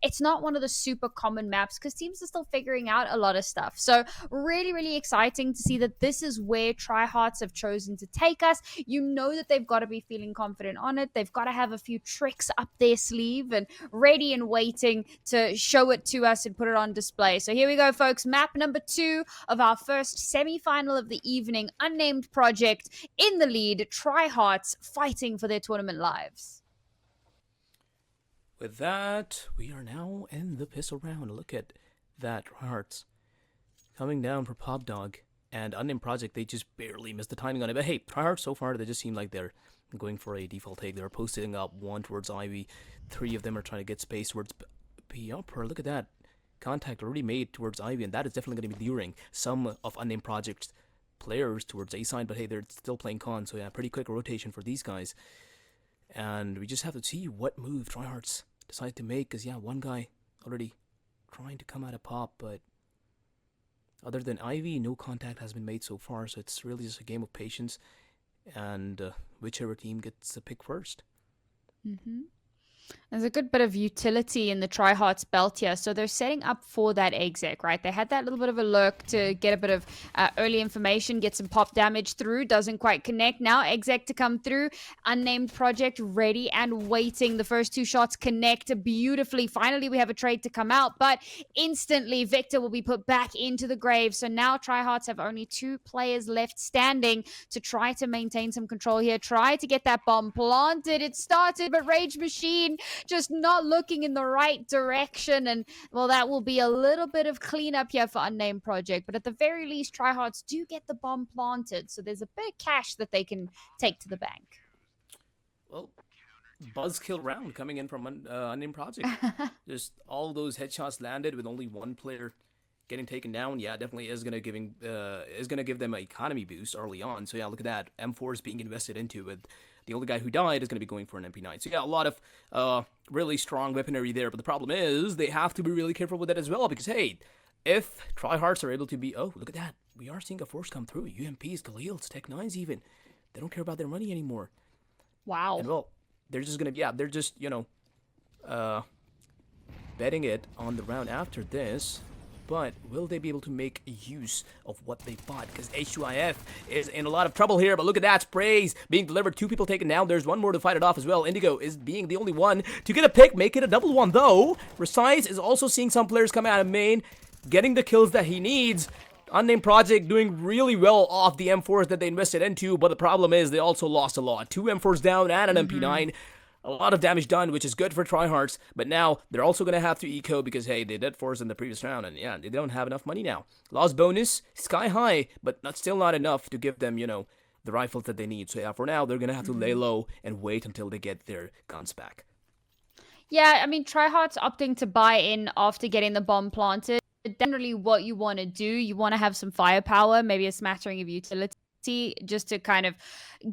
it's not one of the super common maps because teams are still figuring out a lot of stuff. So really, really exciting to see that this is where TryHearts have chosen to take us. You know that they've got to be feeling confident on it. They've got to have a few tricks up their sleeve and ready and waiting to show it to us and put it on display. So here we go, folks. Map number 2 of our first semi-final of the evening. Unnamed Project in the lead. TryHearts fighting for their tournament lives. With that, we are now in the pistol round. Look at that, TryHearts coming down for Pop Dog. And Unnamed Project, they just barely missed the timing on it. But hey, TryHearts so far, they just seem like they're going for a default take. They're posting up one towards Ivy. 3 of them are trying to get space towards B upper. Look at that. Contact already made towards Ivy, and that is definitely going to be luring some of Unnamed Project's players towards A side. But hey, they're still playing con, so yeah, pretty quick rotation for these guys. And we just have to see what move TryHearts decide to make, because yeah, one guy already trying to come out of Pop, but other than Ivy, no contact has been made so far, so it's really just a game of patience, and whichever team gets the pick first. There's a good bit of utility in the TryHearts belt here. So they're setting up for that exec, right? They had that little bit of a lurk to get a bit of early information, get some pop damage through. Doesn't quite connect. Now exec to come through. Unnamed Project ready and waiting. The first 2 shots connect beautifully. Finally, we have a trade to come out, but instantly Victor will be put back into the grave. So now TryHearts have only 2 players left standing to try to maintain some control here. Try to get that bomb planted. It started, but Rage Machine just not looking in the right direction, and well, that will be a little bit of cleanup here for Unnamed Project, but at the very least TryHearts do get the bomb planted, so there's a bit of cash that they can take to the bank. Well, buzzkill round coming in from Unnamed Project. Just all those headshots landed with only 1 player getting taken down. Yeah, definitely is gonna give them an economy boost early on. So yeah, look at that. M4 is being invested into, with the only guy who died is going to be going for an MP9. So yeah, a lot of really strong weaponry there. But the problem is they have to be really careful with that as well, because hey, if TryHearts are able to be, oh, look at that. We are seeing a force come through. UMPs, Khalils, Tech-9s even. They don't care about their money anymore. Wow. And well, they're just going to, yeah, they're just, betting it on the round after this. But will they be able to make use of what they bought? Because H2IF is in a lot of trouble here. But look at that. Sprays being delivered. 2 people taken down. There's 1 more to fight it off as well. Indigo is being the only one to get a pick. Make it a double one, though. Resize is also seeing some players come out of main, getting the kills that he needs. Unnamed Project doing really well off the M4s that they invested into. But the problem is they also lost a lot. 2 M4s down and an MP9. A lot of damage done, which is good for TryHearts, but now they're also going to have to eco because, hey, they did force in the previous round, and yeah, they don't have enough money now. Loss bonus, sky high, but still not enough to give them, the rifles that they need. So yeah, for now, they're going to have to lay low and wait until they get their guns back. Yeah, I mean, TryHearts opting to buy in after getting the bomb planted. Generally, what you want to do, you want to have some firepower, maybe a smattering of utility, just to kind of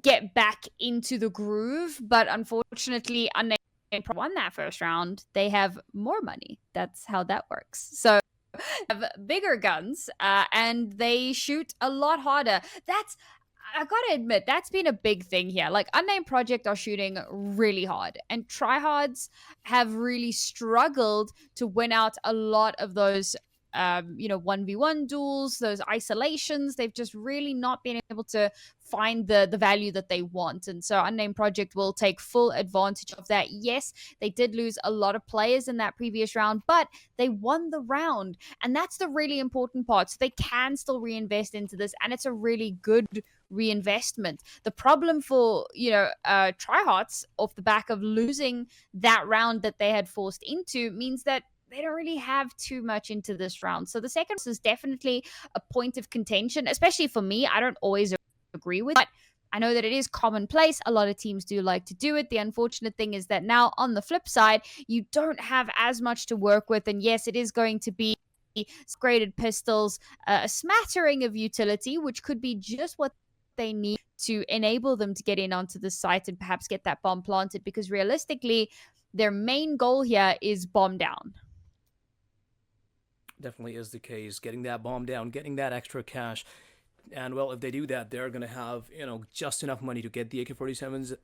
get back into the groove. But unfortunately, Unnamed won that first round. They have more money. That's how that works. So have bigger guns, and they shoot a lot harder. I gotta admit, that's been a big thing here. Like, Unnamed Project are shooting really hard, and TryHards have really struggled to win out a lot of those 1v1 duels, those isolations. They've just really not been able to find the value that they want. And so Unnamed Project will take full advantage of that. Yes, they did lose a lot of players in that previous round, but they won the round. And that's the really important part. So they can still reinvest into this, and it's a really good reinvestment. The problem for, TryHearts off the back of losing that round that they had forced into means that they don't really have too much into this round. So the second is definitely a point of contention, especially for me. I don't always agree with it, but I know that it is commonplace. A lot of teams do like to do it. The unfortunate thing is that now on the flip side, you don't have as much to work with. And yes, it is going to be graded pistols, a smattering of utility, which could be just what they need to enable them to get in onto the site and perhaps get that bomb planted, because realistically, their main goal here is bomb down. Definitely is the case. Getting that bomb down, getting that extra cash. And well, if they do that, they're going to have, just enough money to get the AK-47s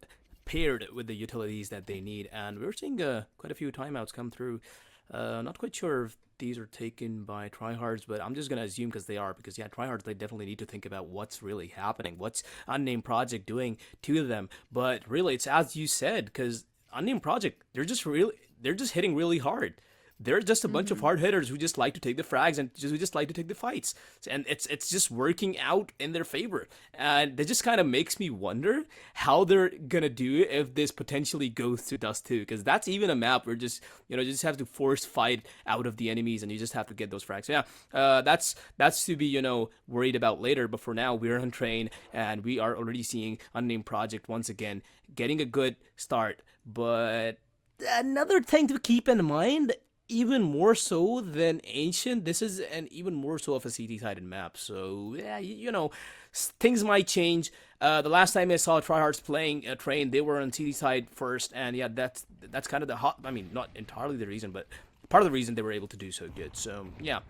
paired with the utilities that they need. And we're seeing quite a few timeouts come through Not quite sure if these are taken by TryHearts, but I'm just gonna assume because they are. Because yeah, TryHearts, they definitely need to think about what's really happening, what's Unnamed Project doing to them. But really, it's as you said, because Unnamed Project, they're just hitting really hard. They're just a bunch of hard hitters who just like to take the frags and who just like to take the fights, and it's just working out in their favor. And that just kind of makes me wonder how they're gonna do if this potentially goes to Dust 2, because that's even a map where just you just have to force fight out of the enemies, and you just have to get those frags. So yeah, that's to be worried about later. But for now, we're on train, and we are already seeing Unnamed Project once again getting a good start. But another thing to keep in mind, even more so than Ancient, this is an even more so of a CT-sided map. So, yeah, things might change. The last time I saw TryHarts playing a Train, they were on CT side first, and yeah, that's kind of not entirely the reason, but part of the reason they were able to do so good. So, yeah.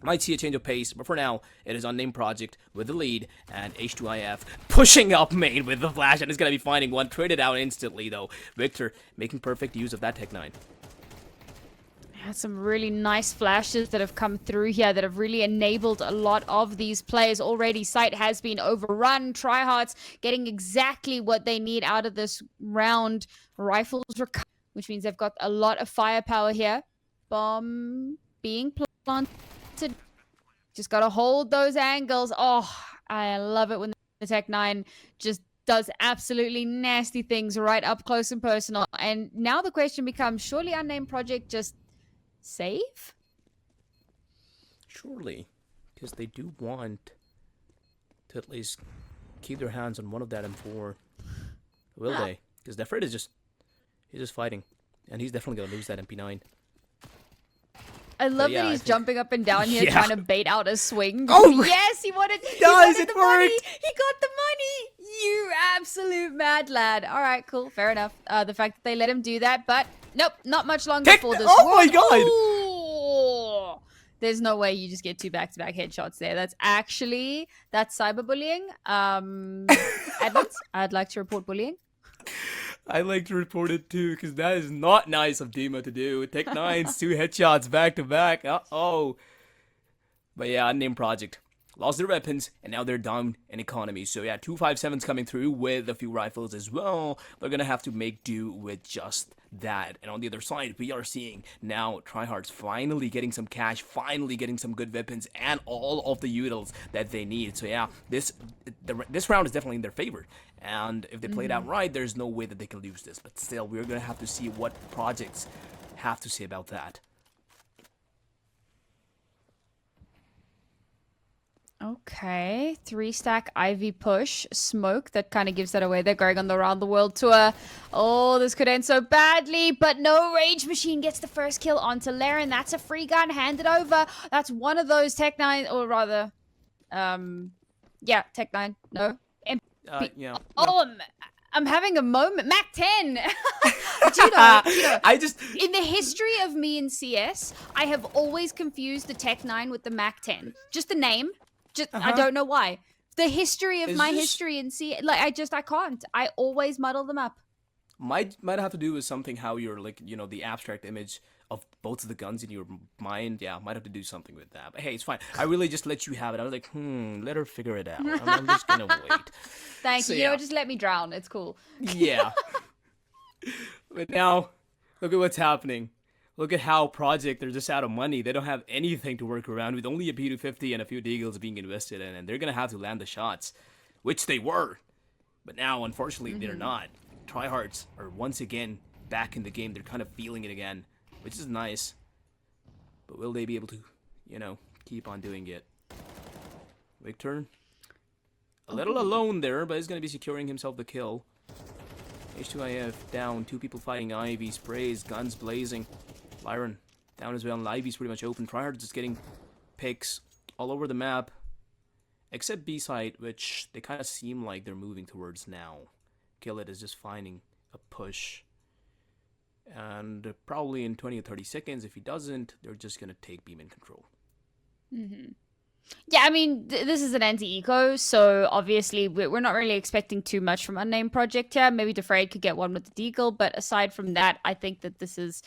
Might see a change of pace, but for now, it is Unnamed Project with the lead, and H2IF pushing up main with the flash, and is going to be finding one, traded out instantly, though. Victor making perfect use of that Tech 9. Some really nice flashes that have come through here that have really enabled a lot of these players. Already site has been overrun. TryHearts getting exactly what they need out of this round. Rifles recover, which means they've got a lot of firepower here. Bomb being planted. Just got to hold those angles. Oh, I love it when the Tech 9 just does absolutely nasty things right up close and personal. And now the question becomes, surely Unnamed Project just save? Surely, because they do want to at least keep their hands on one of that M4. Will they? Because Defred is just fighting, and he's definitely gonna lose that MP9. I love that he's jumping up and down here trying to bait out a swing. Oh yes, he wanted it the worked. money. He got the money. You absolute mad lad. All right, cool, fair enough. The fact that they let him do that, but nope, not much longer for this. Oh my god! Ooh. There's no way you just get 2 back-to-back headshots there. That's cyberbullying. Admins, I'd like to report bullying. I like to report it too, because that is not nice of Dima to do. Tech 9's 2 headshots back to back. Uh-oh. But yeah, Unnamed Project lost their weapons, and now they're down in economy. So yeah, 257's coming through with a few rifles as well. They're gonna have to make do with just that. And on the other side, we are seeing now TryHearts finally getting some cash, finally getting some good weapons, and all of the utils that they need. So yeah, this round is definitely in their favor. And if they play it out right, there's no way that they can lose this. But still, we're gonna have to see what projects have to say about that. Okay, 3-stack Ivy push. Smoke, that kind of gives that away. They're going on the Around the World tour. Oh, this could end so badly, but no, Rage Machine gets the first kill onto Laren. That's a free gun handed over. That's one of those Tech 9, or rather, yeah, Tech 9, no. Yeah. Oh, I'm having a moment. Mac 10. Do you know, I just... In the history of me in CS, I have always confused the Tech 9 with the Mac 10. Just the name. I don't know why. The history of history in CS, like I can't. I always muddle them up. Might have to do with something how you're like, the abstract image of both of the guns in your mind. Yeah, might have to do something with that. But hey, it's fine. I really just let you have it. I was like, let her figure it out. I'm just gonna wait. Thank you. Yeah. Just let me drown. It's cool. Yeah. But now, look at what's happening. Look at how Project, they're just out of money. They don't have anything to work around with, only a P250 and a few deagles being invested in, and they're gonna have to land the shots, which they were. But now, unfortunately, they're not. TryHearts are once again back in the game. They're kind of feeling it again, which is nice. But will they be able to, keep on doing it? Victor, a little alone there, but he's going to be securing himself the kill. H2IF down, 2 people fighting Ivy, sprays, guns blazing. Lyron down as well, and Ivy's pretty much open. TryHearts is getting picks all over the map, except B-side, which they kind of seem like they're moving towards now. Killit is just finding a push. And probably in 20 or 30 seconds, if he doesn't, they're just going to take beam in control. Yeah, I mean, this is an anti-eco, so obviously we're not really expecting too much from Unnamed Project here. Maybe Defrayed could get one with the deagle, but aside from that, I think that this is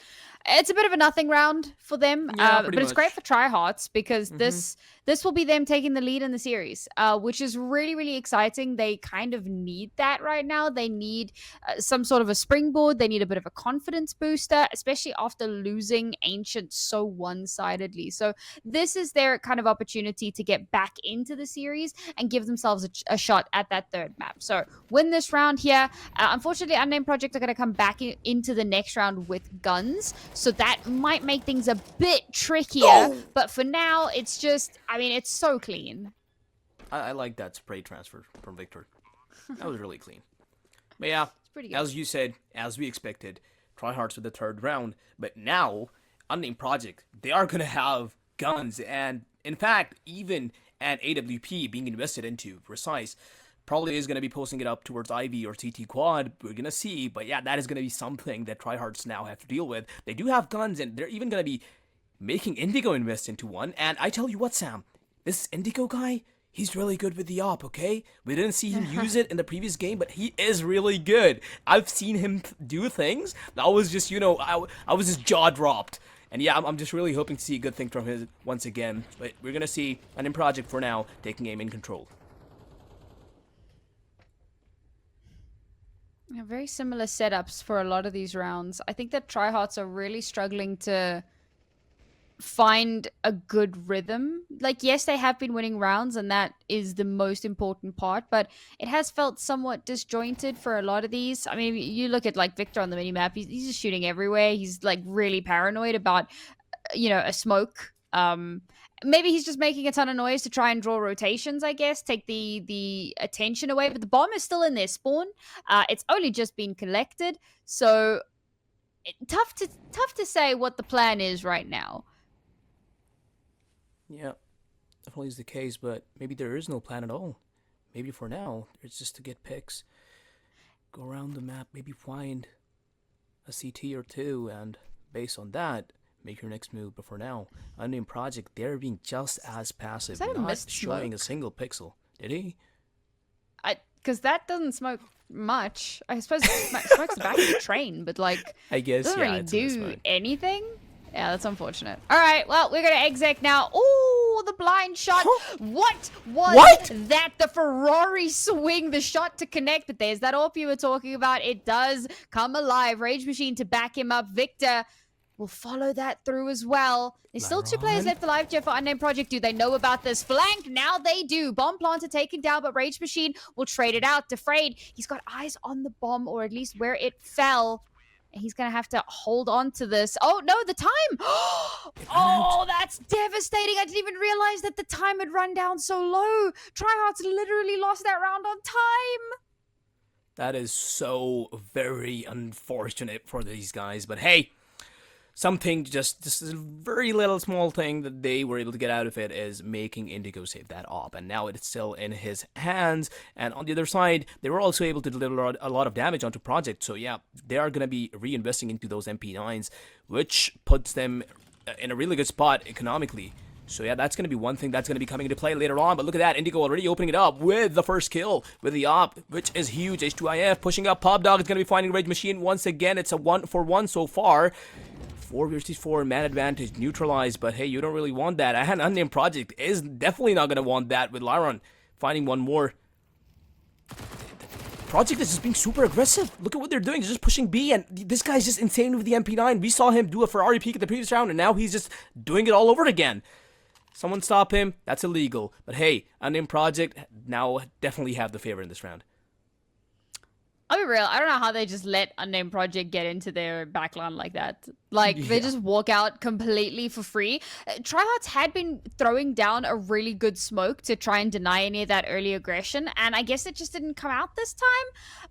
It's a bit of a nothing round for them, Yeah, pretty but it's great much. for TryHearts because this will be them taking the lead in the series, which is really, really exciting. They kind of need that right now. They need some sort of a springboard. They need a bit of a confidence booster, especially after losing Ancient so one-sidedly. So this is their kind of opportunity to get back into the series and give themselves a shot at that third map. So win this round here. Unfortunately, Unnamed Project are going to come back into the next round with guns. So that might make things a bit trickier. Oh! But for now, it's just, I mean, it's so clean. I like that spray transfer from Victor. That was really clean. But yeah, It's pretty good. as you said, as we expected, TryHearts with the third round. But now, Unnamed Project, they are going to have guns. And in fact, even an AWP being invested into, Precise, probably is going to be posting it up towards Ivy or CT Quad. We're going to see. But yeah, that is going to be something that TryHearts now have to deal with. They do have guns, and they're even going to be making Indigo invest into one. And I tell you what, Sam, this Indigo guy, he's really good with the op, okay? We didn't see him use it in the previous game, but he is really good. I've seen him do things that was just, you know, I was just jaw dropped. And yeah, I'm just really hoping to see a good thing from him once again. But we're going to see an in project for now taking aim in control. Yeah, very similar setups for a lot of these rounds. I think that TryHearts are really struggling to find a good rhythm. Like, yes, they have been winning rounds, and that is the most important part, but it has felt somewhat disjointed for a lot of these. I mean, you look at, like, Victor on the minimap, he's just shooting everywhere. He's, like, really paranoid about, you know, a smoke. Maybe he's just making a ton of noise to try and draw rotations, I guess, take the attention away, but the bomb is still in their spawn. It's only just been collected, so tough to say what the plan is right now. Yeah, definitely is the case, but maybe there is no plan at all. Maybe for now, it's just to get picks, go around the map, maybe find a CT or two, and based on that, make your next move. But for now, Unnamed Project, they're being just as passive, Is that a not missed showing a smoke? single pixel. Did he? Because that doesn't smoke much. I suppose smokes the back of the train, but like, I guess, doesn't yeah, really it's a do mismatch. anything. Yeah, that's unfortunate. All right, well, we're gonna exec now. Ooh, the blind shot. What was What? that? The Ferrari swing, the shot to connect. But there's that AWP you were talking about. It does come alive. Rage Machine to back him up. Victor will follow that through as well. There's still 2 players left alive, Jeff, for Unnamed Project. Do they know about this flank? Now they do. Bomb planter taken down, but Rage Machine will trade it out. Defrayed, he's got eyes on the bomb, or at least where it fell. And he's going to have to hold on to this. Oh, no, the time. Oh, that's devastating. I didn't even realize that the time had run down so low. TryHearts literally lost that round on time. That is so very unfortunate for these guys, but hey, something just a very little small thing that they were able to get out of it is making Indigo save that op, and now it's still in his hands. And on the other side, they were also able to deliver a lot of damage onto Project. So yeah, they are going to be reinvesting into those MP9s, which puts them in a really good spot economically. So yeah, that's going to be one thing that's going to be coming into play later on. But look at that, Indigo already opening it up with the first kill with the op, which is huge. H2IF pushing up. Pop Dog is going to be finding Rage Machine once again. It's a 1-for-1 so far. 4 versus 4, man advantage, neutralized, but hey, you don't really want that. And Unnamed Project is definitely not going to want that with Lyron finding one more. Project is just being super aggressive. Look at what they're doing. They're just pushing B, and this guy's just insane with the MP9. We saw him do a Ferrari peek at the previous round, and now he's just doing it all over again. Someone stop him. That's illegal. But hey, Unnamed Project now definitely have the favor in this round. I'll be real. I don't know how they just let Unnamed Project get into their backline like that. Like, they just walk out completely for free. TryHearts had been throwing down a really good smoke to try and deny any of that early aggression, and I guess it just didn't come out this time.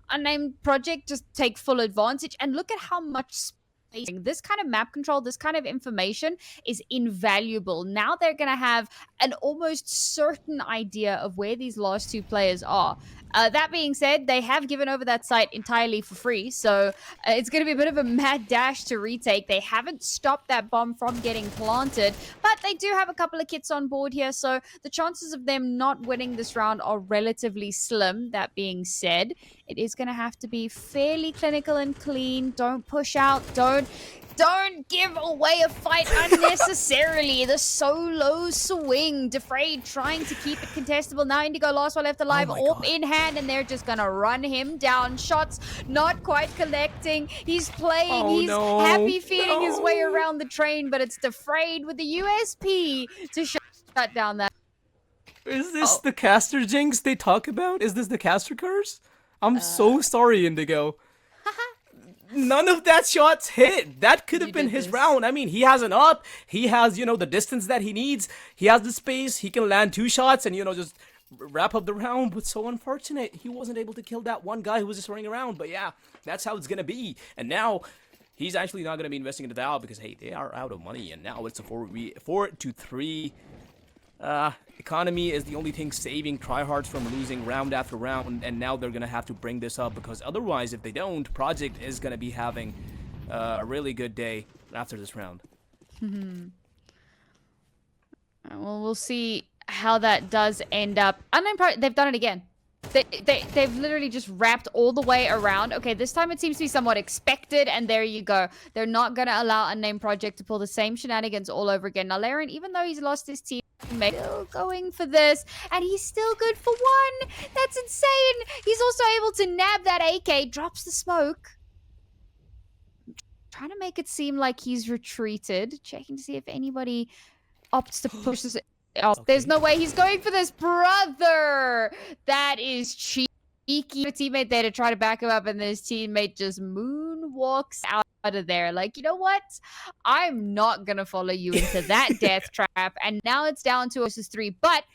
Unnamed Project just take full advantage, and look at how much space. This kind of map control, this kind of information is invaluable. Now they're going to have an almost certain idea of where these last 2 players are. That being said, they have given over that site entirely for free, so it's going to be a bit of a mad dash to retake. They haven't stopped that bomb from getting planted, but they do have a couple of kits on board here, so the chances of them not winning this round are relatively slim. That being said, it is going to have to be fairly clinical and clean. Don't push out. Don't give away a fight unnecessarily. The solo swing. Defrayed trying to keep it contestable. Now Indigo last one left alive. Orb in hand, and they're just going to run him down. Shots not quite collecting. He's playing. He's happy feeding his way around the train, but it's Defrayed with the USP to shut down that. Is this the caster jinx they talk about? Is this the caster curse? I'm so sorry, Indigo. None of that shots hit. That could have been his round. I mean, he has an up. He has, the distance that he needs. He has the space. He can land 2 shots and, just wrap up the round. But so unfortunate. He wasn't able to kill that one guy who was just running around. But yeah, that's how it's going to be. And now he's actually not going to be investing into that because, hey, they are out of money. And now it's a 4-3. Economy is the only thing saving TryHearts from losing round after round, and now they're gonna have to bring this up because otherwise, if they don't, Project is gonna be having a really good day after this round. Well, we'll see how that does end up. Unnamed they've done it again. They've literally just wrapped all the way around. Okay, this time it seems to be somewhat expected, and there you go. They're not going to allow Unnamed Project to pull the same shenanigans all over again. Now, Laren, even though he's lost his teammate, still going for this, and he's still good for 1. That's insane. He's also able to nab that AK, drops the smoke. Trying to make it seem like he's retreated. Checking to see if anybody opts to push this. Oh, okay. There's no way he's going for this, brother. That is cheeky. A teammate there to try to back him up, and his teammate just moonwalks out of there. Like, you know what? I'm not gonna follow you into that death trap. And now it's down to versus 3, but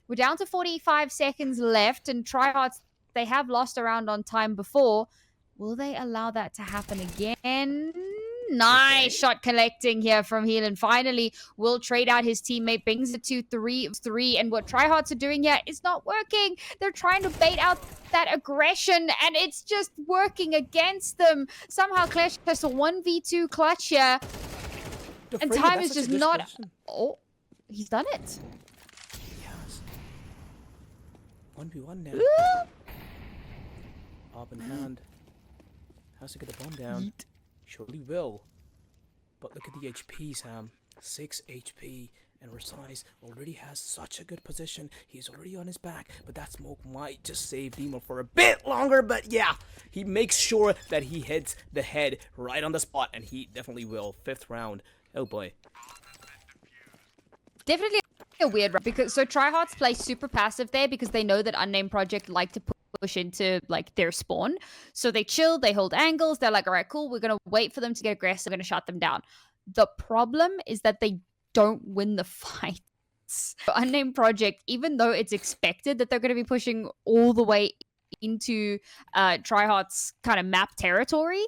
we're down to 45 seconds left, and TryHearts, they have lost a round on time before. Will they allow that to happen again? Nice shot collecting here from Heelan. Finally, will trade out his teammate, brings it to 3-3. And what TryHearts are doing here is not working. They're trying to bait out that aggression, and it's just working against them. Somehow Clash has a 1v2 clutch here. And time is just not... Oh, he's done it. Yes. 1v1 now. Up in hand. Has to get the bomb down. Surely will. But look at the HP, Sam. 6 HP. And Resize already has such a good position. He's already on his back. But that smoke might just save Demo for a bit longer. But yeah, he makes sure that he hits the head right on the spot. And he definitely will. 5th round. Oh boy. Definitely a weird round. Because, so TryHearts play super passive there because they know that Unnamed Project like to push into like their spawn. So they chill, they hold angles, they're like, all right, cool, we're gonna wait for them to get aggressive, we're gonna shut them down. The problem is that they don't win the fights. Unnamed Project, even though it's expected that they're gonna be pushing all the way into TryHearts kind of map territory,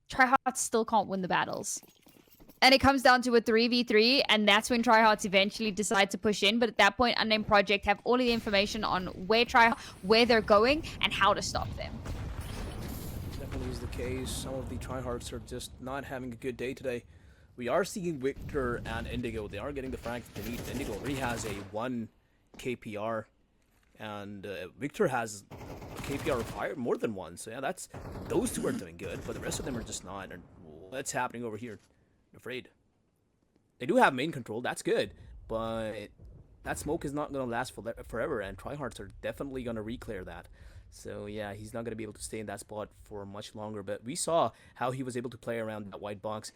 TryHearts still can't win the battles. And it comes down to a 3v3, and that's when TryHearts eventually decide to push in. But at that point, Unnamed Project have all of the information on where they're going, and how to stop them. Definitely is the case. Some of the TryHearts are just not having a good day today. We are seeing Victor and Indigo. They are getting the frags they need. Indigo already has a 1 KPR, and Victor has KPR fire more than 1. So yeah, those two are doing good, but the rest of them are just not. And what's happening over here? Afraid. They do have main control, that's good, but that smoke is not going to last forever, and TryHearts are definitely going to reclear that. So yeah, he's not going to be able to stay in that spot for much longer, but we saw how he was able to play around that white box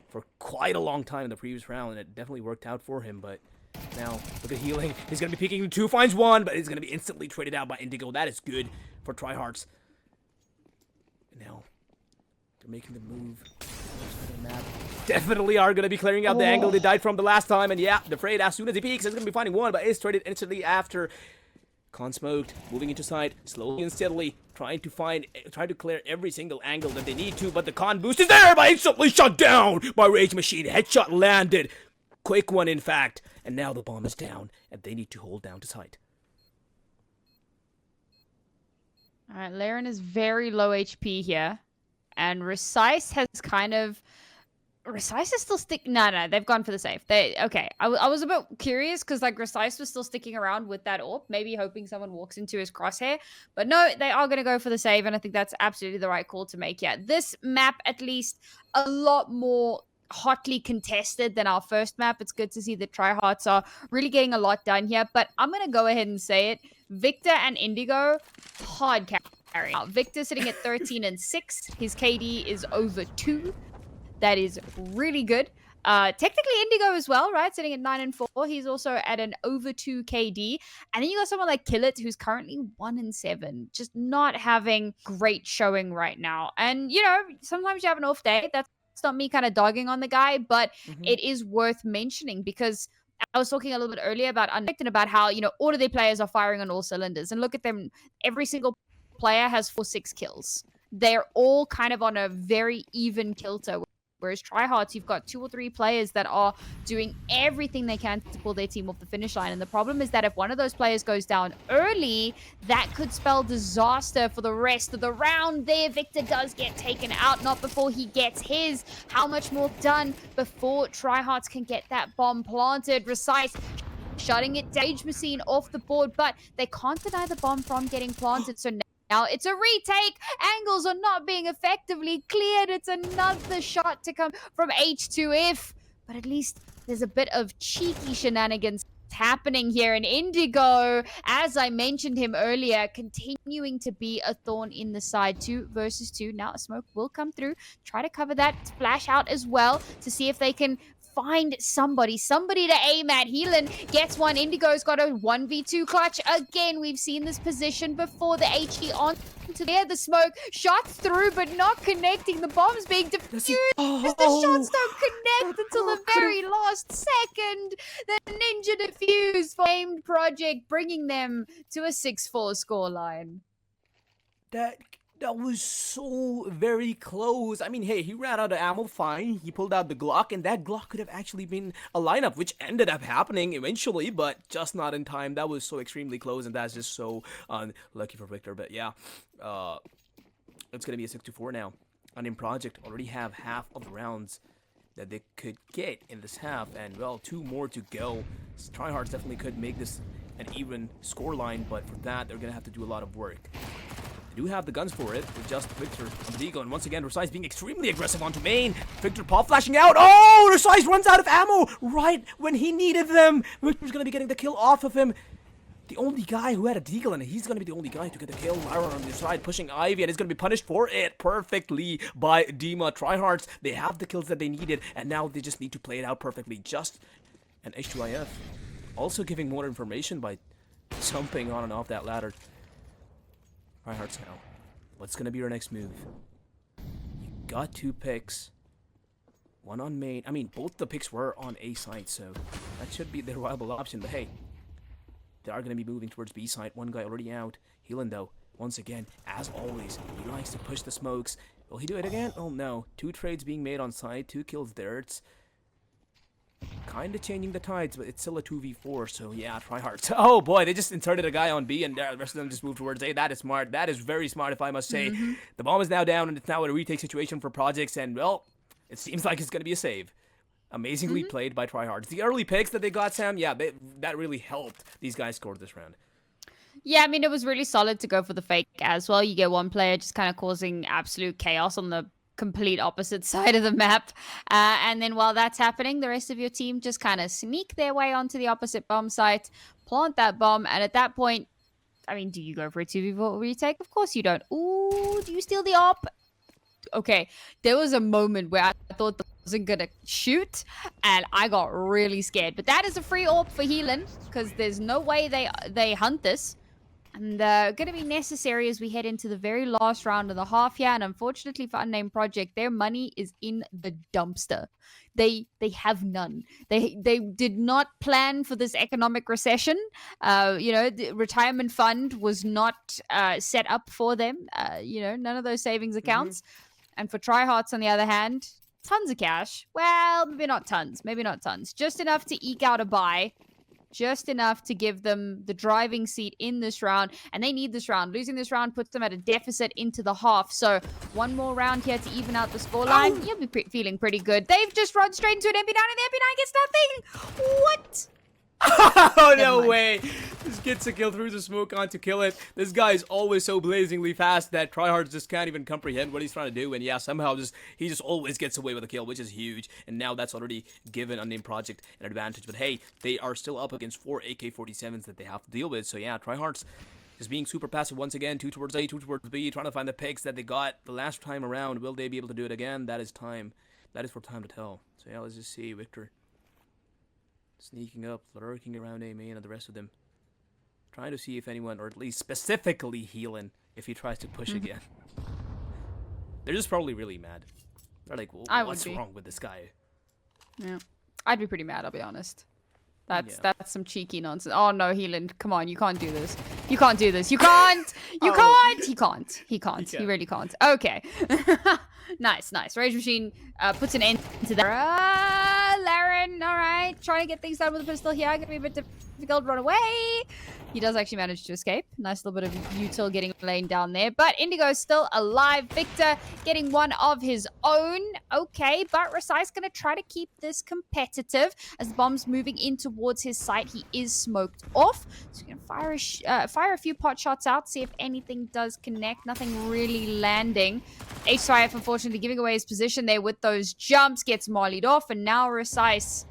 for quite a long time in the previous round, and it definitely worked out for him. But now, look at healing. He's going to be peeking 2, finds 1, but he's going to be instantly traded out by Indigo. That is good for TryHearts. Now, they're making the move. Definitely are going to be clearing out the angle they died from the last time. And yeah, Defrayed, as soon as he peeks, is going to be finding 1, but is traded instantly after. Con smoked, moving into side, slowly and steadily, trying to clear every single angle that they need to, but the con boost is there, but instantly shut down by Rage Machine. Headshot landed. Quick one, in fact. And now the bomb is down, and they need to hold down to side. All right, Laren is very low HP here. And Recise has kind of... Recise is still sticking... No, they've gone for the save. Okay, I was a bit curious because like Recise was still sticking around with that AWP, maybe hoping someone walks into his crosshair. But no, they are going to go for the save, and I think that's absolutely the right call to make. Yeah, this map, at least, a lot more hotly contested than our first map. It's good to see that TryHearts are really getting a lot done here. But I'm going to go ahead and say it. Victor and Indigo, hard carry. Victor sitting at 13 and 6. His KD is over 2. That is really good. Technically Indigo as well, right? Sitting at 9 and 4. He's also at an over 2 KD. And then you got someone like Killit, who's currently 1 and 7. Just not having great showing right now. And, you know, sometimes you have an off day. That's not me kind of dogging on the guy, but it is worth mentioning because I was talking a little bit earlier about Unnamed and about how, you know, all of their players are firing on all cylinders. And look at them. Every single player has 4-6 kills. They're all kind of on a very even kilter. Whereas TryHearts, you've got 2 or 3 players that are doing everything they can to pull their team off the finish line. And the problem is that if one of those players goes down early, that could spell disaster for the rest of the round. There, Victor does get taken out, not before he gets his. How much more done before TryHearts can get that bomb planted? Recise shutting it, Sage Machine off the board, but they can't deny the bomb from getting planted. So now it's a retake. Angles are not being effectively cleared. It's another shot to come from H2F. But at least there's a bit of cheeky shenanigans happening here. And Indigo, as I mentioned him earlier, continuing to be a thorn in the side. 2 versus 2. Now a smoke will come through. Try to cover that. Flash out as well to see if they can find somebody to aim at. Heelan gets one. Indigo's got a 1v2 clutch. Again, we've seen this position before. The HE on to there. The smoke shot through, but not connecting. The bomb's being defused. The shots don't connect until the very last second. The Ninja defuse for Aimed Project, bringing them to a 6-4 scoreline. That was so very close. I mean, hey, he ran out of ammo, fine. He pulled out the Glock, and that Glock could have actually been a lineup, which ended up happening eventually, but just not in time. That was so extremely close, and that's just so unlucky for Victor. But yeah, it's going to be a 6-4 now. Unnamed Project already have half of the rounds that they could get in this half, and well, 2 more to go. TryHearts definitely could make this an even scoreline, but for that, they're going to have to do a lot of work. They do have the guns for it, with just Victor on the eagle, and once again, Recise being extremely aggressive onto main. Victor pop flashing out. Oh, Recise runs out of ammo right when he needed them. Victor's gonna be getting the kill off of him. The only guy who had a deagle, and he's gonna be the only guy to get the kill. Lyra on the side pushing Ivy, and he's gonna be punished for it perfectly by Dima. TryHearts, they have the kills that they needed, and now they just need to play it out perfectly. Just an H2IF also giving more information by jumping on and off that ladder. TryHearts now. What's gonna be your next move? You got 2 picks. One on main. I mean, both the picks were on A side, so that should be the viable option. But hey, they are gonna be moving towards B side. One guy already out. Heelan though, once again, as always, he likes to push the smokes. Will he do it again? Oh no. 2 trades being made on side, 2 kills there. It's kind of changing the tides, but it's still a 2v4, so yeah, TryHearts. Oh boy, they just inserted a guy on B, and the rest of them just moved towards A. That is smart. That is very smart, if I must say. The bomb is now down, and it's now a retake situation for Projects, and well, it seems like it's going to be a save. Amazingly played by TryHearts. The early picks that they got, Sam, yeah, that really helped these guys score this round. Yeah, I mean, it was really solid to go for the fake as well. You get one player just kind of causing absolute chaos on the complete opposite side of the map. And then while that's happening, the rest of your team just kind of sneak their way onto the opposite bomb site, plant that bomb, and at that point, I mean, do you go for a 2v4 retake? Of course you don't. Ooh, do you steal the op? Okay, there was a moment where I thought that I wasn't gonna shoot, and I got really scared. But that is a free AWP for Heelan, because there's no way they hunt this. And going to be necessary as we head into the very last round of the half here. And unfortunately for Unnamed Project, their money is in the dumpster. They have none. They did not plan for this economic recession. You know, the retirement fund was not set up for them. You know, none of those savings accounts. And for TryHearts, on the other hand, tons of cash. Well, maybe not tons. Maybe not tons. Just enough to eke out a buy. just enough to give them the driving seat in this round, and they need this round. Losing this round puts them at a deficit into the half, so one more round here to even out the scoreline. You'll be feeling pretty good. They've just run straight into an MP9, and the MP9 gets nothing. What? Oh, no way. Just gets a kill through the smoke on to kill it. This guy is always so blazingly fast that TryHearts just can't even comprehend what he's trying to do. And yeah, somehow he just always gets away with a kill, which is huge. And now that's already given Unnamed Project an advantage. But hey, they are still up against 4 AK-47s that they have to deal with. So yeah, TryHearts just being super passive once again. 2 towards A, 2 towards B, trying to find the picks that they got the last time around. Will they be able to do it again? That is time. That is for time to tell. So yeah, let's just see. Victor sneaking up, lurking around A main and the rest of them. Trying to see if anyone, or at least specifically healing, if he tries to push again. They're just probably really mad. They're like, well, what's wrong with this guy? Yeah. I'd be pretty mad, I'll be honest. That's some cheeky nonsense. Oh no, Healing, come on, you can't do this. You can't do this. You can't! You can't! He can't. He can't. He really can't. Okay. Nice. Rage Machine puts an end to that. Laren, alright. Trying to get things done with the pistol here. Gonna be a bit difficult. Run away. He does actually manage to escape. Nice little bit of util getting laying down there. But Indigo is still alive. Victor getting one of his own. Okay, but Rasai's going to try to keep this competitive. As the bomb's moving in towards his site, he is smoked off. So he's going to fire a few pot shots out, see if anything does connect. Nothing really landing. H2IF unfortunately giving away his position there with those jumps. Gets mollied off. And now Rasai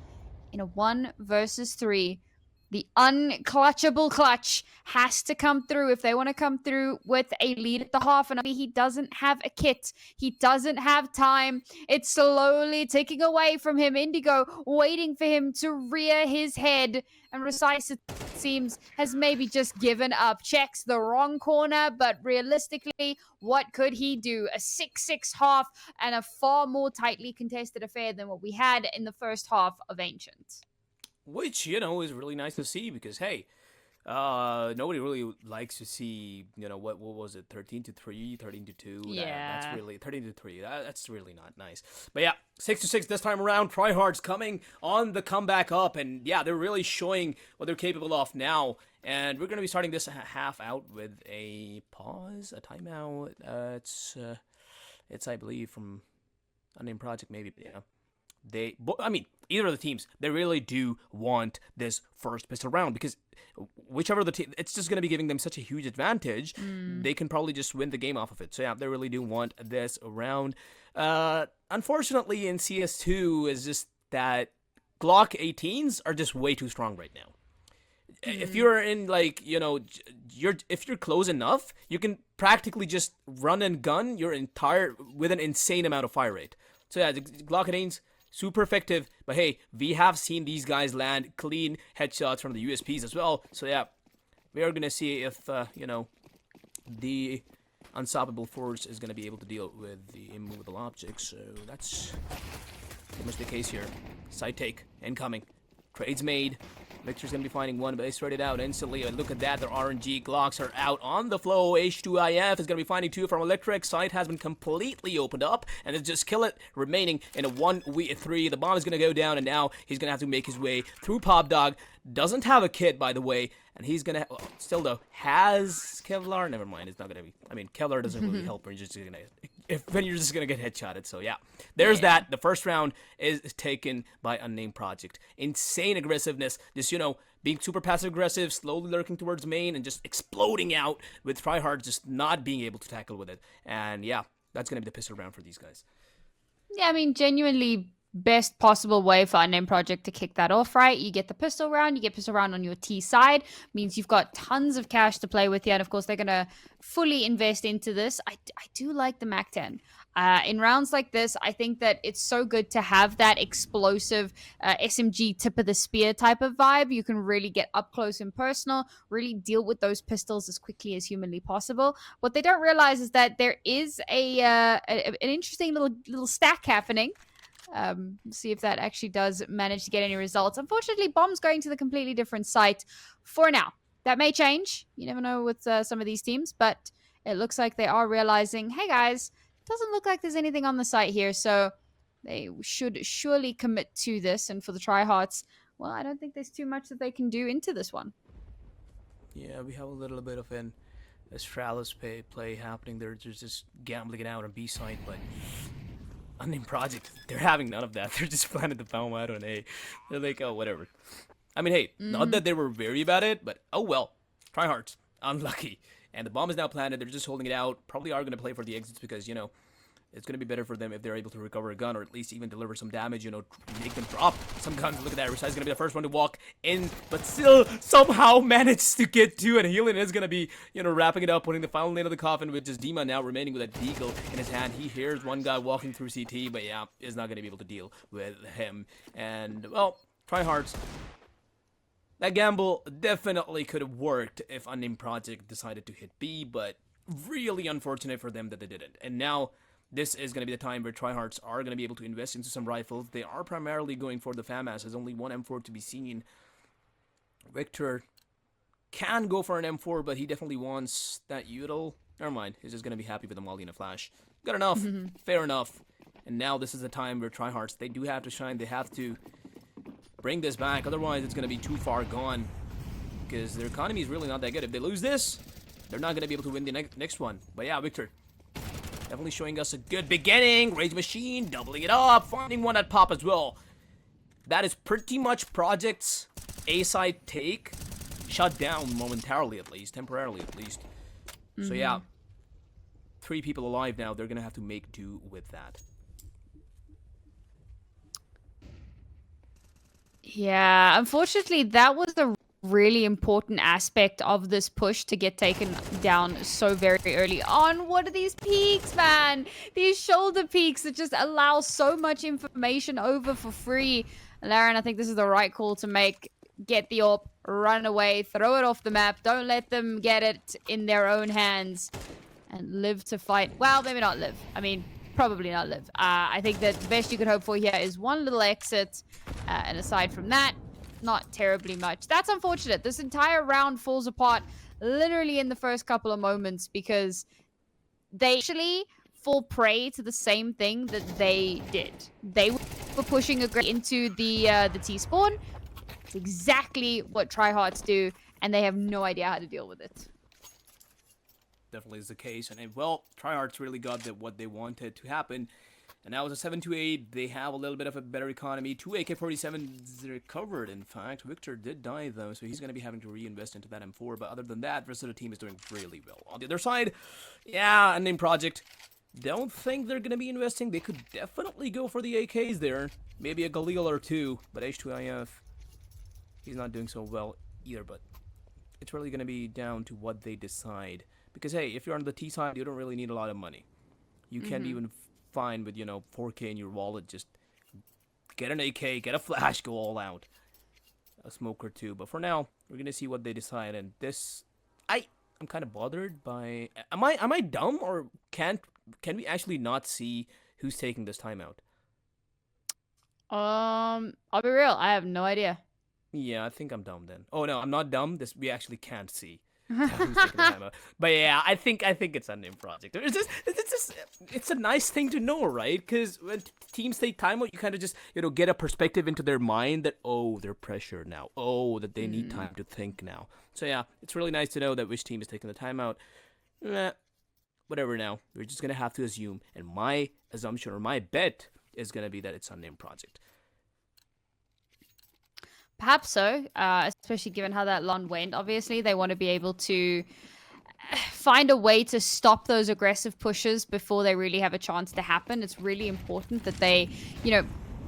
in a 1 versus 3. The unclutchable clutch has to come through if they want to come through with a lead at the half. And he doesn't have a kit. He doesn't have time. It's slowly ticking away from him. Indigo waiting for him to rear his head. And Rasai, it seems, has maybe just given up. Checks the wrong corner, but realistically, what could he do? A 6-6 half and a far more tightly contested affair than what we had in the first half of Ancient. Which, is really nice to see because, hey, nobody really likes to see, what was it, 13-3, 13-2. Yeah. That's really, 13-3, that's really not nice. But yeah, 6-6 this time around. TryHearts coming on the comeback up. And yeah, they're really showing what they're capable of now. And we're going to be starting this half out with a pause, a timeout. It's I believe, from Unnamed Project, maybe, either of the teams, they really do want this first pistol round because whichever the team, it's just going to be giving them such a huge advantage. They can probably just win the game off of it. So yeah, they really do want this round. Unfortunately, in CS2 is just that Glock 18s are just way too strong right now. If you're in if you're close enough, you can practically just run and gun your entire with an insane amount of fire rate. So yeah, the Glock 18s, super effective, but hey, we have seen these guys land clean headshots from the USPs as well. So yeah, we are gonna see if the unstoppable force is gonna be able to deal with the immovable objects. So that's pretty much the case here. Side take incoming, trades made. Victor's gonna be finding one, but they spread it out instantly. And look at that, their RNG Glocks are out on the flow. H2IF is gonna be finding 2 from Electric. Site has been completely opened up, and it's just kill it remaining in a 1v3. The bomb is gonna go down, and now he's gonna have to make his way through Pop Dog. Doesn't have a kit, by the way, and he's gonna still though has Kevlar. Never mind, it's not gonna be. Kevlar doesn't really help when you're just gonna get headshotted. So yeah, there's that. The first round is taken by Unnamed Project. Insane aggressiveness. Just being super passive aggressive, slowly lurking towards main, and just exploding out with TryHearts just not being able to tackle with it. And yeah, that's gonna be the pistol round for these guys. Yeah, genuinely best possible way for Unnamed Project to kick that off, right? You get the pistol round, you get pistol round on your T side, means you've got tons of cash to play with here, and of course they're going to fully invest into this. I do like the MAC-10. In rounds like this, I think that it's so good to have that explosive SMG tip of the spear type of vibe. You can really get up close and personal, really deal with those pistols as quickly as humanly possible. What they don't realize is that there is an interesting little stack happening. See if that actually does manage to get any results. Unfortunately, Bomb's going to the completely different site for now. That may change. You never know with some of these teams, but it looks like they are realizing, hey guys, doesn't look like there's anything on the site here, so they should surely commit to this. And for the TryHearts, well, I don't think there's too much that they can do into this one. Yeah, we have a little bit of an Astralis play happening. They're just gambling it out on B side, but Unnamed Project, they're having none of that. They're just planning the bomb out on A. They're like, oh, whatever. I mean, hey, not that they were wary about it, but oh well. TryHearts, unlucky. And the bomb is now planted. They're just holding it out. Probably are going to play for the exits because, you know, it's going to be better for them if they're able to recover a gun or at least even deliver some damage, you know, make them drop some guns. Look at that. Risai's going to be the first one to walk in, but still somehow managed to get to it. Healing is going to be, you know, wrapping it up, putting the final nail of the coffin with just Dima now remaining with a deagle in his hand. He hears one guy walking through CT, but yeah, is not going to be able to deal with him. And, well, TryHearts. That gamble definitely could have worked if Unnamed Project decided to hit B, but really unfortunate for them that they didn't. And now this is going to be the time where TryHearts are going to be able to invest into some rifles. They are primarily going for the FAMAS. There's only one M4 to be seen. Victor can go for an M4, but he definitely wants that util. Never mind. He's just going to be happy with the Molly and a flash. Good enough. Fair enough. And now this is the time where TryHearts, they do have to shine. They have to bring this back. Otherwise, it's going to be too far gone. Because their economy is really not that good. If they lose this, they're not going to be able to win the next one. But yeah, Victor, definitely showing us a good beginning. Rage Machine, doubling it up, finding one at pop as well. That is pretty much Project's A-side take. Shut down momentarily at least, temporarily at least. So yeah, 3 people alive now. They're going to have to make do with that. Yeah, unfortunately, that was a really important aspect of this push to get taken down so very early on. What are these peaks, man? These shoulder peaks that just allow so much information over for free. Laren, I think this is the right call to make. Get the AWP, run away, throw it off the map. Don't let them get it in their own hands and live to fight. Well, maybe not live. I mean, probably not live. I think that the best you could hope for here is one little exit. And aside from that, not terribly much. That's unfortunate. This entire round falls apart literally in the first couple of moments because they actually fall prey to the same thing that they did. They were pushing into the T-spawn. It's exactly what TryHearts do, and they have no idea how to deal with it. Definitely is the case. And well, TryHearts really got what they wanted to happen. And now it's a 7-8. They have a little bit of a better economy. 2 AK-47s recovered, in fact. Victor did die, though, so he's going to be having to reinvest into that M4. But other than that, the rest of the team is doing really well. On the other side, yeah, Unnamed Project. Don't think they're going to be investing. They could definitely go for the AKs there. Maybe a Galil or 2. But H2IF, he's not doing so well either. But it's really going to be down to what they decide. Because, hey, if you're on the T side, you don't really need a lot of money. You can't even find with, you know, 4K in your wallet. Just get an AK, get a flash, go all out. A smoke or 2. But for now, we're going to see what they decide. And this, I'm kind of bothered by... Am I dumb, or can we actually not see who's taking this timeout? I'll be real. I have no idea. Yeah, I think I'm dumb then. Oh no, I'm not dumb. We actually can't see who's taking the timeout. But yeah, I think it's Unnamed Project. It's a nice thing to know, right? Because when teams take timeout, you kind of just, you know, get a perspective into their mind that, oh, they're pressured now. Oh, that they need time to think now. So yeah, it's really nice to know that which team is taking the timeout. Whatever now. We're just going to have to assume. And my assumption, or my bet, is going to be that it's Unnamed Project. Perhaps so, especially given how that LON went. Obviously, they want to be able to find a way to stop those aggressive pushes before they really have a chance to happen. It's really important that they, you know,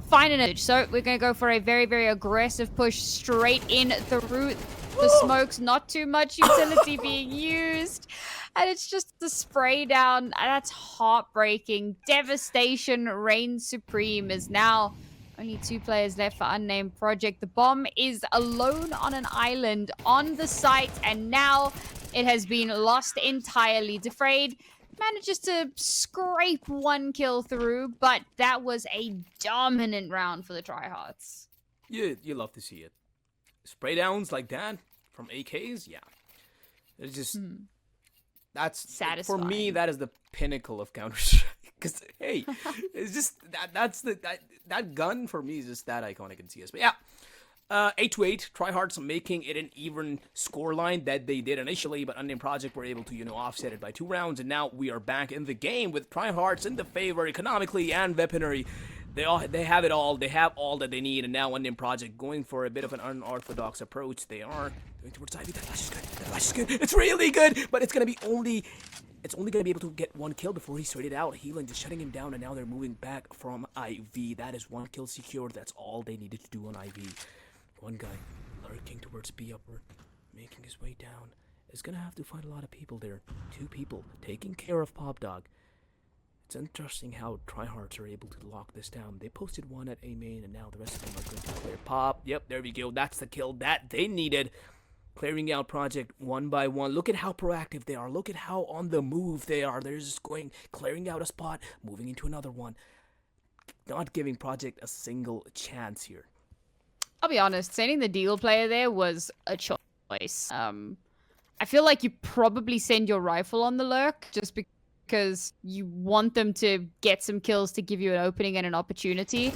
find an edge. So we're going to go for a very, very aggressive push straight in through the smokes. Not too much utility being used. And it's just the spray down. That's heartbreaking. Devastation reigns supreme as now only 2 players left for Unnamed Project. The bomb is alone on an island on the site, and now it has been lost entirely. Defrayed manages to scrape 1 kill through, but that was a dominant round for the TryHearts. You love to see it. Spray downs like that from AKs, yeah. It's just that's satisfying. For me. That is the pinnacle of Counter-Strike. Because hey, it's just that gun for me is just that iconic in CS. But yeah, 8-8. TryHearts making it an even scoreline that they did initially, but Unnamed Project were able to, offset it by 2 rounds, and now we are back in the game with TryHearts in the favor economically and weaponry. They have it all. They have all that they need, and now Unnamed Project going for a bit of an unorthodox approach. They are going towards Ivy. That flash is good. That flash is good. It's really good, but it's only gonna be able to get 1 kill before he's traded out. Healing just shutting him down, and now they're moving back from IV. That is 1 kill secured. That's all they needed to do on IV. One guy lurking towards B upper, making his way down. Is gonna have to find a lot of people there. 2 people taking care of Pop Dog. It's interesting how TryHearts are able to lock this down. They posted 1 at A main, and now the rest of them are going to clear Pop. Yep, there we go. That's the kill that they needed. Clearing out Project 1 by 1. Look at how proactive they are. Look at how on the move they are. They're just clearing out a spot, moving into another one. Not giving Project a single chance here. I'll be honest, sending the deal player there was a choice. I feel like you probably send your rifle on the lurk just because you want them to get some kills to give you an opening and an opportunity.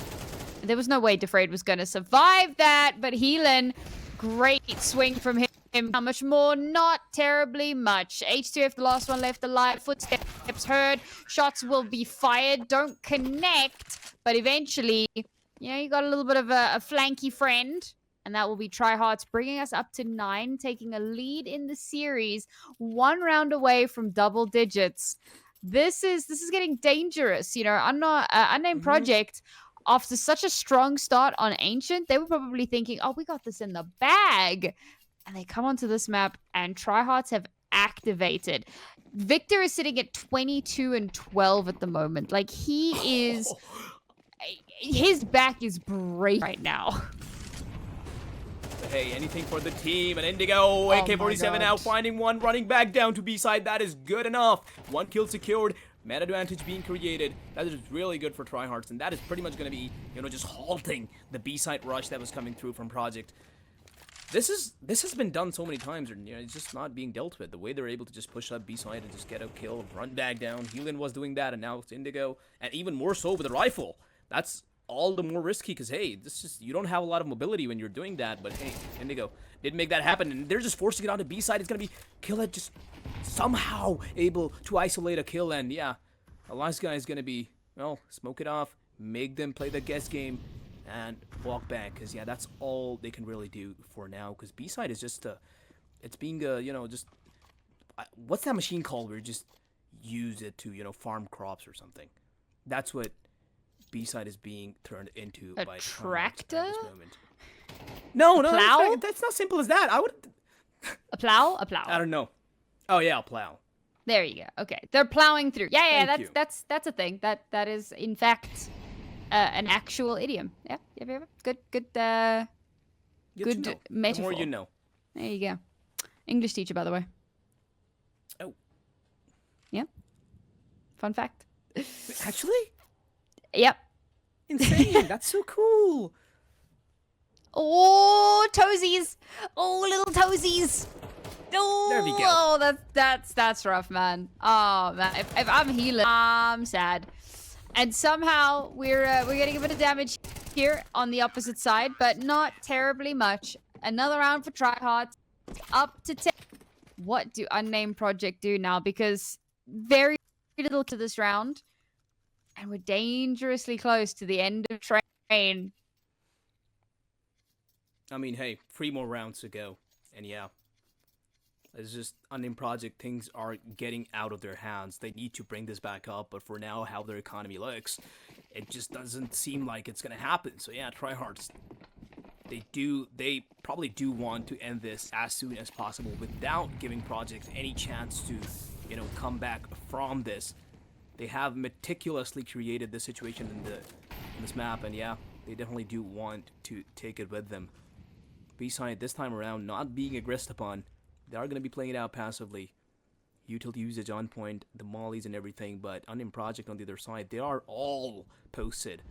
There was no way Defrayed was going to survive that, but Heelan, great swing from him. How much more? Not terribly much. H2F, the last one left alive. Footsteps heard. Shots will be fired. Don't connect, but eventually, you got a little bit of a flanky friend. And that will be TryHearts, bringing us up to 9, taking a lead in the series, 1 round away from double digits. This is getting dangerous. Unnamed Project, after such a strong start on Ancient, they were probably thinking, oh, we got this in the bag. And they come onto this map, and TryHearts have activated. Victor is sitting at 22-12 at the moment. Like, he is... His back is breaking right now. Hey, anything for the team. And Indigo, AK-47 now finding 1, running back down to B-side. That is good enough. 1 kill secured. Man advantage being created. That is really good for TryHearts. And that is pretty much going to be, just halting the B-side rush that was coming through from Project. This has been done so many times, and it's just not being dealt with. The way they're able to just push up B-side and just get a kill, run back down. Heelan was doing that, and now it's Indigo. And even more so with the rifle. That's all the more risky because, hey, you don't have a lot of mobility when you're doing that. But, hey, Indigo didn't make that happen. And they're just forcing it onto B-side. It's going to be Killhead just somehow able to isolate a kill. And, yeah, the last guy is going to be, well, smoke it off, make them play the guess game, and walk back. Because, yeah, that's all they can really do for now. Because B-side is just, it's being, just, what's that machine called where you just use it to, farm crops or something? That's what B-side is being turned into by tractor? At this moment. No, plow? That's not simple as that. A plow? A plow. I don't know. Oh yeah, a plow. There you go. Okay, they're plowing through. Yeah, that's a thing. That is in fact an actual idiom. Yeah. Good metaphor. The more you know. There you go. English teacher, by the way. Oh. Yeah. Fun fact. Actually? Yep. Insane. That's so cool. Oh, toesies. Oh, little toesies. Oh, there we go. Oh, that's rough, man. Oh, man. If I'm healing, I'm sad. And somehow we're getting a bit of damage here on the opposite side, but not terribly much. Another round for TryHearts. Up to 10. What do Unnamed Project do now? Because very little to this round. And we're dangerously close to the end of train. I mean, hey, 3 more rounds to go. And yeah, it's just Unnamed Project. Things are getting out of their hands. They need to bring this back up. But for now, how their economy looks, it just doesn't seem like it's going to happen. So yeah, TryHearts, they probably do want to end this as soon as possible without giving Project any chance to, come back from this. They have meticulously created the situation in this map, and yeah, they definitely do want to take it with them. B-side this time around, not being aggressed upon. They are going to be playing it out passively. Utility usage on point, the mollies and everything, but Unnamed Project on the other side, they are all posted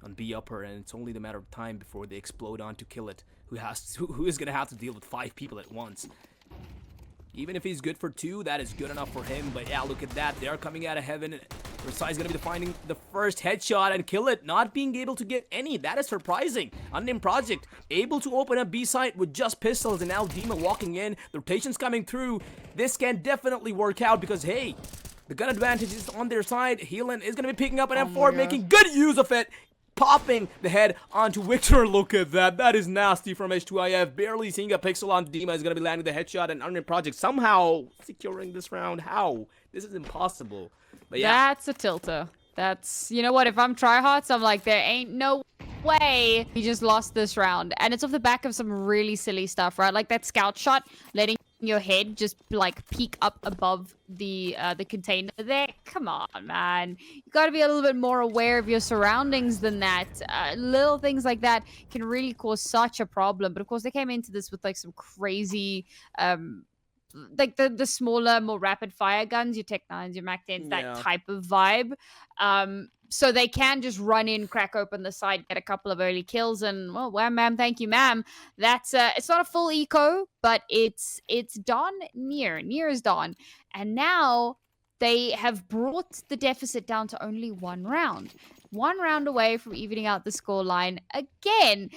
on B upper, and it's only the matter of time before they explode on to kill it. Who is going to have to deal with 5 people at once? Even if he's good for 2, that is good enough for him. But yeah, look at that. They are coming out of heaven. Versailles gonna be finding the first headshot and kill it, not being able to get any. That is surprising. Unnamed Project able to open up B site with just pistols, and now Dima walking in. The rotation's coming through. This can definitely work out because hey, the gun advantage is on their side. Heelan is gonna be picking up an M4, making good use of it. Popping the head onto Victor. Look at that. That is nasty from H2IF. Barely seeing a pixel on Dima is going to be landing the headshot, and Unnamed Project somehow securing this round. How? This is impossible. But yeah. That's a tilter. That's, you know what, if I'm TryHearts, I'm like, there ain't no way he just lost this round. And it's off the back of some really silly stuff, right? Like that scout shot, letting your head just like peek up above the container there. Come on, man. You got to be a little bit more aware of your surroundings than that. Little things like that can really cause such a problem. But of course, they came into this with like some crazy like the smaller, more rapid fire guns, your Tech 9s, your Mac 10s, that type of vibe. So they can just run in, crack open the site, get a couple of early kills, and well, wham, ma'am, thank you, ma'am. That's it's not a full eco, but it's done near is done, and now they have brought the deficit down to only one round. One round away from evening out the scoreline again.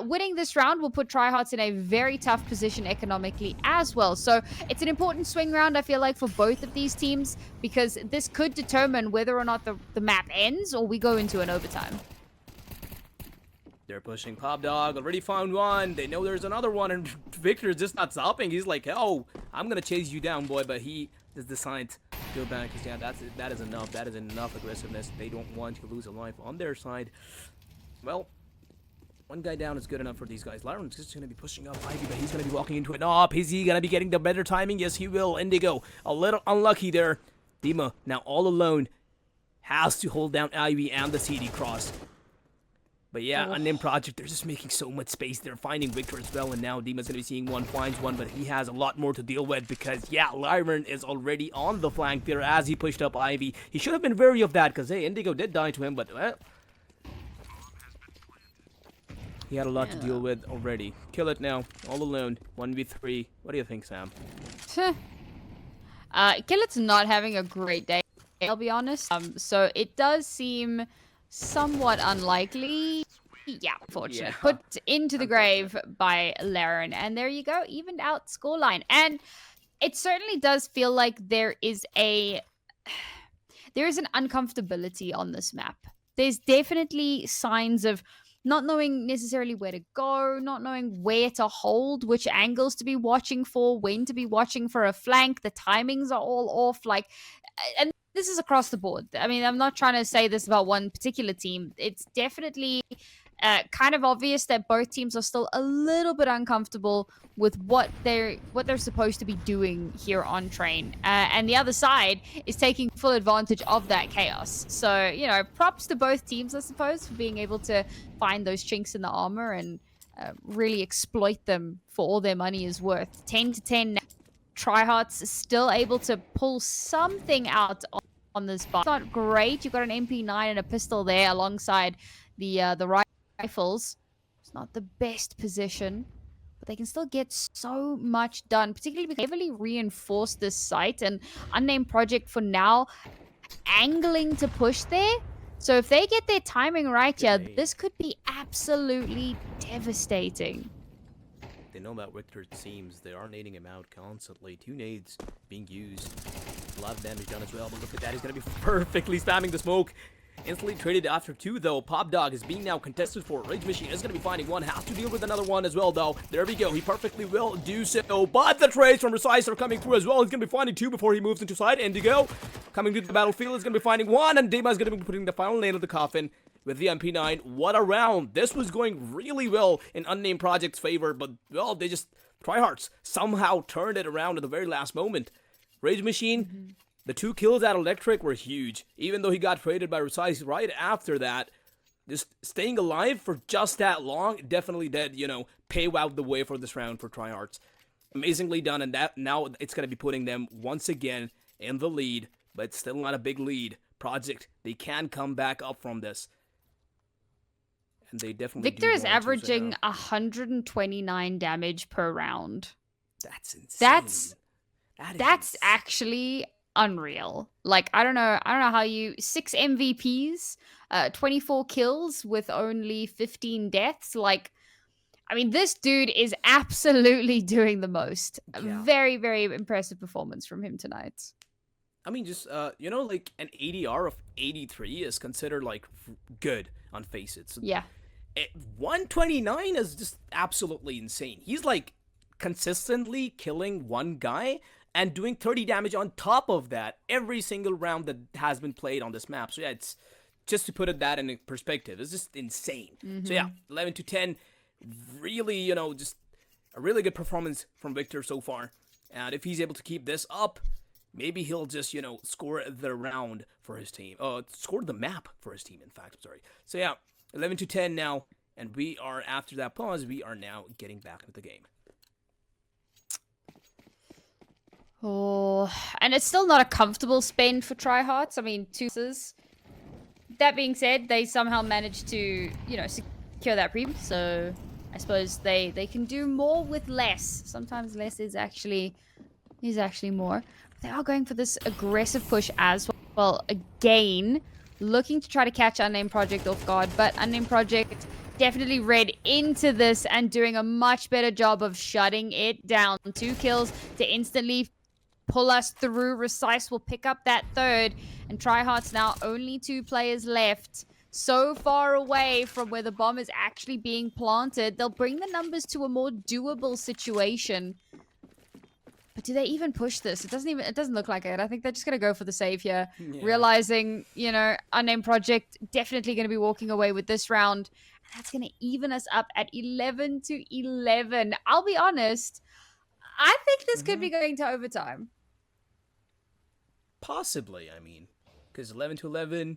Winning this round will put TryHearts in a very tough position economically as well. So it's an important swing round, I feel like, for both of these teams, because this could determine whether or not the map ends or we go into an overtime. They're pushing Pop Dog. Already found one. They know there's another one, and Victor is just not stopping. He's like, oh, I'm going to chase you down, boy, but he just decides to go back. Because, yeah, that is enough. That is enough aggressiveness. They don't want to lose a life on their side. Well, one guy down is good enough for these guys. Lyron's just going to be pushing up Ivy, but he's going to be walking into it. Oh, is he going to be getting the better timing? Yes, he will. Indigo, a little unlucky there. Dima, now all alone, has to hold down Ivy and the CD cross. But yeah, Unnamed Project, they're just making so much space. They're finding Victor as well, and now Dima's going to be seeing one, finds one, but he has a lot more to deal with because, yeah, Lyron is already on the flank there as he pushed up Ivy. He should have been wary of that because, hey, Indigo did die to him, but, well, he had a lot to deal with already. Kill it now, all alone, 1v3. What do you think, Sam? Killet's not having a great day, I'll be honest. So it does seem somewhat unlikely. Yeah, fortunate. Yeah. Put into the grave by Laren. And there you go, evened out scoreline. And it certainly does feel like there is an uncomfortability on this map. There's definitely signs of not knowing necessarily where to go, not knowing where to hold, which angles to be watching for, when to be watching for a flank. The timings are all off. Like, and this is across the board. I mean, I'm not trying to say this about one particular team. It's definitely kind of obvious that both teams are still a little bit uncomfortable with what they're supposed to be doing here on train. And the other side is taking full advantage of that chaos. So, you know, props to both teams, I suppose, for being able to find those chinks in the armor and really exploit them for all their money is worth. 10-10 now. TryHearts is still able to pull something out on this bar. It's not great. You've got an MP9 and a pistol there alongside the rifles. It's not the best position, but they can still get so much done, particularly because they heavily reinforced this site, and Unnamed Project for now angling to push there. So if they get their timing right here, this could be absolutely devastating. They know about Richter, it seems. They are nading him out constantly. 2 nades being used. A lot of damage done as well, but look at that. He's going to be perfectly spamming the smoke. Instantly traded after 2, though. Pop Dog is being now contested for. Rage Machine is going to be finding one. Has to deal with another one as well, though. There we go. He perfectly will do so. But the trades from Precise are coming through as well. He's going to be finding 2 before he moves into side. Indigo coming to the battlefield is going to be finding 1. And Dima is going to be putting the final nail of the coffin with the MP9. What a round. This was going really well in Unnamed Project's favor, but, well, they just, TryHearts somehow turned it around at the very last moment. Rage Machine, the 2 kills at Electric were huge, even though he got traded by Resize right after that. Just staying alive for just that long definitely did, you know, pave out the way for this round for TryHearts. Amazingly done, and that now it's going to be putting them once again in the lead, but still not a big lead. Project, they can come back up from this. And they definitely Victor is averaging 129 damage per round. That's insane. That's actually unreal. Like, I don't know how you 6 MVPs, 24 kills with only 15 deaths. Like, I mean, this dude is absolutely doing the most. A Yeah. very, very impressive performance from him tonight. I mean, just like an ADR of 83 is considered like good on Face It. So Yeah. 129 is just absolutely insane. He's like consistently killing one guy and doing 30 damage on top of that every single round that has been played on this map. So yeah, it's just to put that in perspective, it's just insane. So yeah, 11 to 10, really, just a really good performance from Victor so far. And if he's able to keep this up, maybe he'll just, score the round for his team. Score the map for his team, in fact. I'm sorry. So yeah, 11 to 10 now. And we are, after that pause, we are now getting back into the game. Oh, and it's still not a comfortable spend for TryHearts. I mean, 2 losses. That being said, they somehow managed to, secure that prem. So I suppose they can do more with less. Sometimes less is actually more. They are going for this aggressive push as well. Again, looking to try to catch Unnamed Project off guard, but Unnamed Project definitely read into this and doing a much better job of shutting it down. 2 kills to instantly pull us through. Recise will pick up that third, and TryHearts now only 2 players left. So far away from where the bomb is actually being planted. They'll bring the numbers to a more doable situation. But do they even push this? It doesn't look like it. I think they're just going to go for the save here. Yeah. Realizing, Unnamed Project definitely going to be walking away with this round. And that's going to even us up at 11 to 11. I'll be honest. I think this could be going to overtime. Possibly, I mean. Because 11 to 11,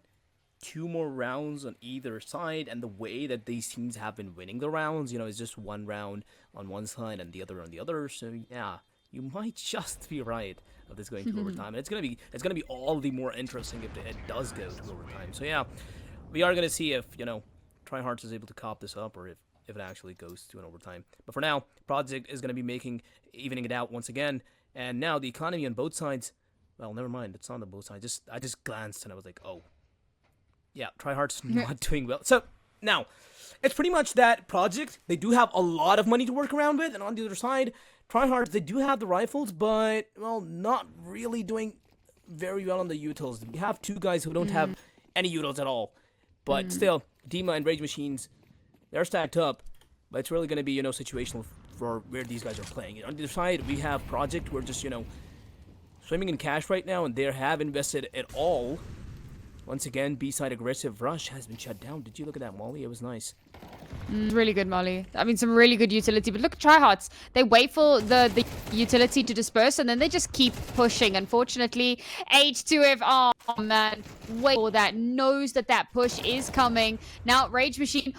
2 more rounds on either side. And the way that these teams have been winning the rounds, is just 1 round on one side and the other on the other. So, yeah. You might just be right of this going to overtime. And it's gonna be all the more interesting if it does go to overtime. So yeah, we are gonna see if TryHearts is able to cop this up or if it actually goes to an overtime. But for now, Project is gonna be evening it out once again. And now the economy on both sides. Well, never mind. It's not on both sides. I just glanced and I was like, oh, yeah, TryHearts not doing well. So now, it's pretty much that Project. They do have a lot of money to work around with, and on the other side, TryHearts, they do have the rifles, but, well, not really doing very well on the utils. We have 2 guys who don't have any utils at all. But still, Dima and Rage Machines, they're stacked up. But it's really going to be, situational for where these guys are playing. On the other side, we have Project. We're just, swimming in cash right now, and they have invested it all. Once again, B-side aggressive rush has been shut down. Did you look at that, Molly? It was nice. Really good, Molly. I mean, some really good utility. But look at TryHearts. They wait for the utility to disperse, and then they just keep pushing. Unfortunately, H2F, oh man, wait for that. Knows that push is coming. Now, Rage Machine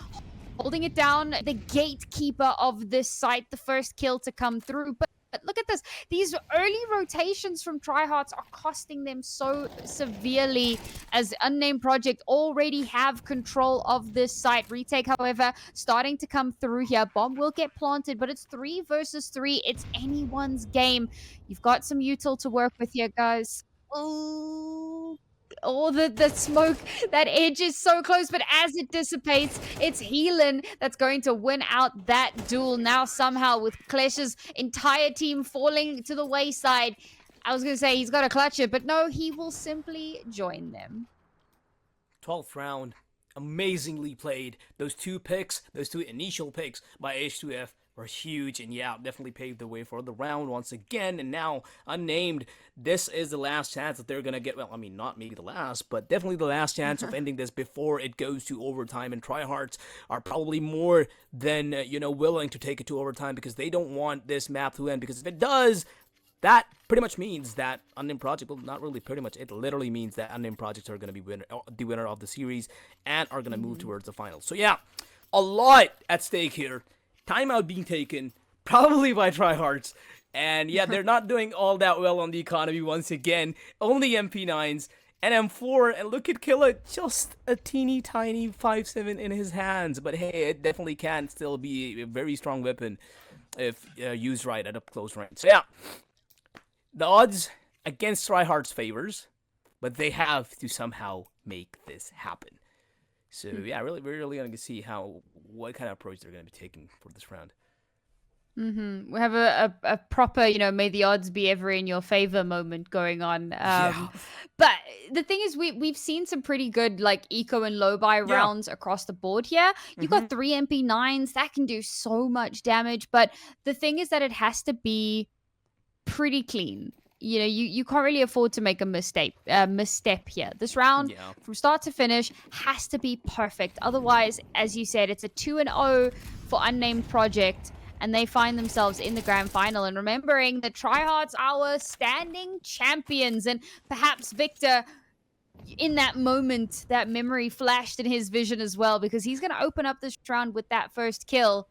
holding it down. The gatekeeper of this site, the first kill to come through. But look at this. These early rotations from TryHearts are costing them so severely as Unnamed Project already have control of this site. Retake, however, starting to come through here. Bomb will get planted, but it's 3 versus 3. It's anyone's game. You've got some util to work with here, guys. Oh, the smoke, that edge is so close, but as it dissipates, it's Heelan that's going to win out that duel. Now somehow with Klesh's entire team falling to the wayside. I was going to say he's got to clutch it, but no, he will simply join them. 12th round, amazingly played. Those 2 picks, those 2 initial picks by H2F were huge, and yeah, definitely paved the way for the round once again. And now, Unnamed, this is the last chance that they're gonna get. Well, I mean, not maybe the last, but definitely the last chance of ending this before it goes to overtime. And TryHearts are probably more than willing to take it to overtime because they don't want this map to end. Because if it does, that pretty much means that Unnamed Project, well, not really pretty much, it literally means that Unnamed Projects are going to be the winner of the series and are going to move towards the finals. So yeah, a lot at stake here. Timeout being taken, probably by TryHearts. And yeah, they're not doing all that well on the economy once again. Only MP9s and M4. And look at Killa, just a teeny tiny 5.7 in his hands. But hey, it definitely can still be a very strong weapon if used right at up close range. So yeah, the odds against TryHearts' favors, but they have to somehow make this happen. So yeah, we're really gonna see what kind of approach they're gonna be taking for this round. We have a proper, may the odds be ever in your favor moment going on. But the thing is, we've seen some pretty good like eco and low buy rounds across the board here. You got 3 MP9s that can do so much damage, but the thing is that it has to be pretty clean. You can't really afford to make a misstep here. This round, from start to finish, has to be perfect. Otherwise, as you said, it's a 2-0 for Unnamed Project, and they find themselves in the grand final. And remembering that TryHearts are our standing champions, and perhaps Victor, in that moment, that memory flashed in his vision as well, because he's going to open up this round with that first kill.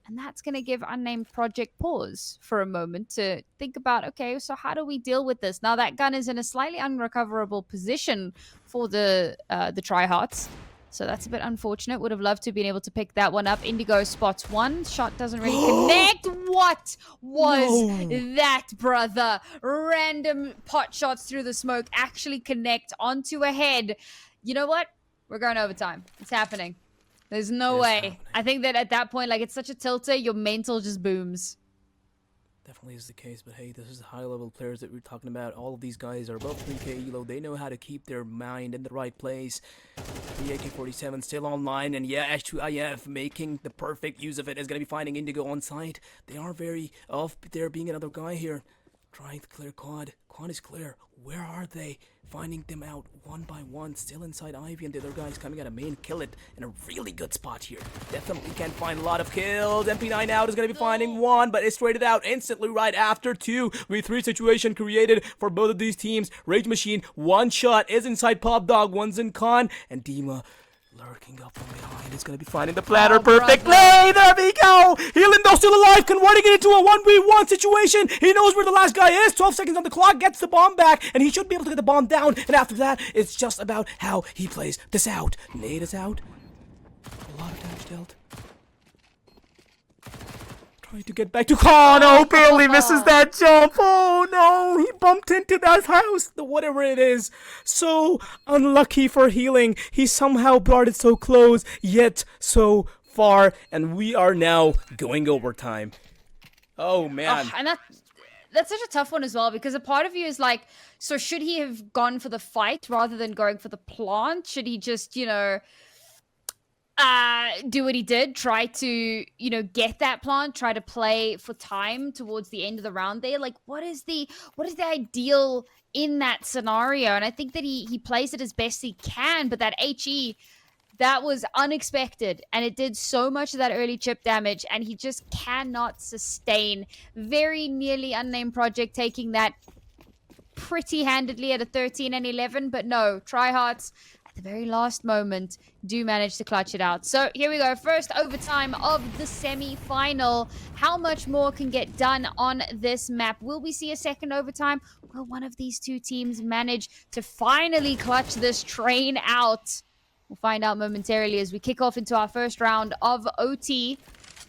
And that's going to give Unnamed Project pause for a moment to think about, okay, so how do we deal with this? Now that gun is in a slightly unrecoverable position for the TryHearts. So that's a bit unfortunate. Would have loved to have been able to pick that one up. Indigo spots one. Shot doesn't really connect. What was that, brother? Random pot shots through the smoke actually connect onto a head. You know what? We're going overtime. It's happening. There's no way. I think that at that point, like, it's such a tilter, your mental just booms. Definitely is the case, but hey, this is the high-level players that we're talking about. All of these guys are above 3k elo. They know how to keep their mind in the right place. The AK-47 still online, and yeah, H2IF making the perfect use of it is going to be finding Indigo on site. They are very off there being another guy here. Trying to clear Quad. Quad is clear. Where are they? Finding them out one by one. Still inside Ivy, and the other guys coming out of main. Kill it in a really good spot here. Definitely can find a lot of kills. MP9 out is going to be finding one, but it's traded out instantly right after 2. V3 situation created for both of these teams. Rage Machine, one shot is inside Pop Dog. One's in Con, and Dima lurking up from behind is going to be finding the platter perfectly. There we go. Healing though still alive, converting it into a 1v1 situation. He knows where the last guy is. 12 seconds on the clock, gets the bomb back, and he should be able to get the bomb down. And after that, it's just about how he plays this out. Nade is out. A lot of damage dealt. Trying to get back to Con. Oh, barely misses that jump. Oh no, he bumped into that house, whatever it is. So unlucky for healing. He somehow brought it so close, yet so far, and we are now going overtime. Oh man. And that's such a tough one as well, because a part of you is like, so should he have gone for the fight rather than going for the plant? Should he just, do what he did, try to, get that plant, try to play for time towards the end of the round there? Like, what is the ideal in that scenario? And I think that he plays it as best he can, but that HE, that was unexpected, and it did so much of that early chip damage, and he just cannot sustain. Very nearly Unnamed Project taking that pretty handedly at a 13 and 11, but no, TryHearts the very last moment do manage to clutch it out. So here we go, first overtime of the semi-final. How much more can get done on this map? Will we see a second overtime? Will one of these two teams manage to finally clutch this train out? We'll find out momentarily as we kick off into our first round of OT.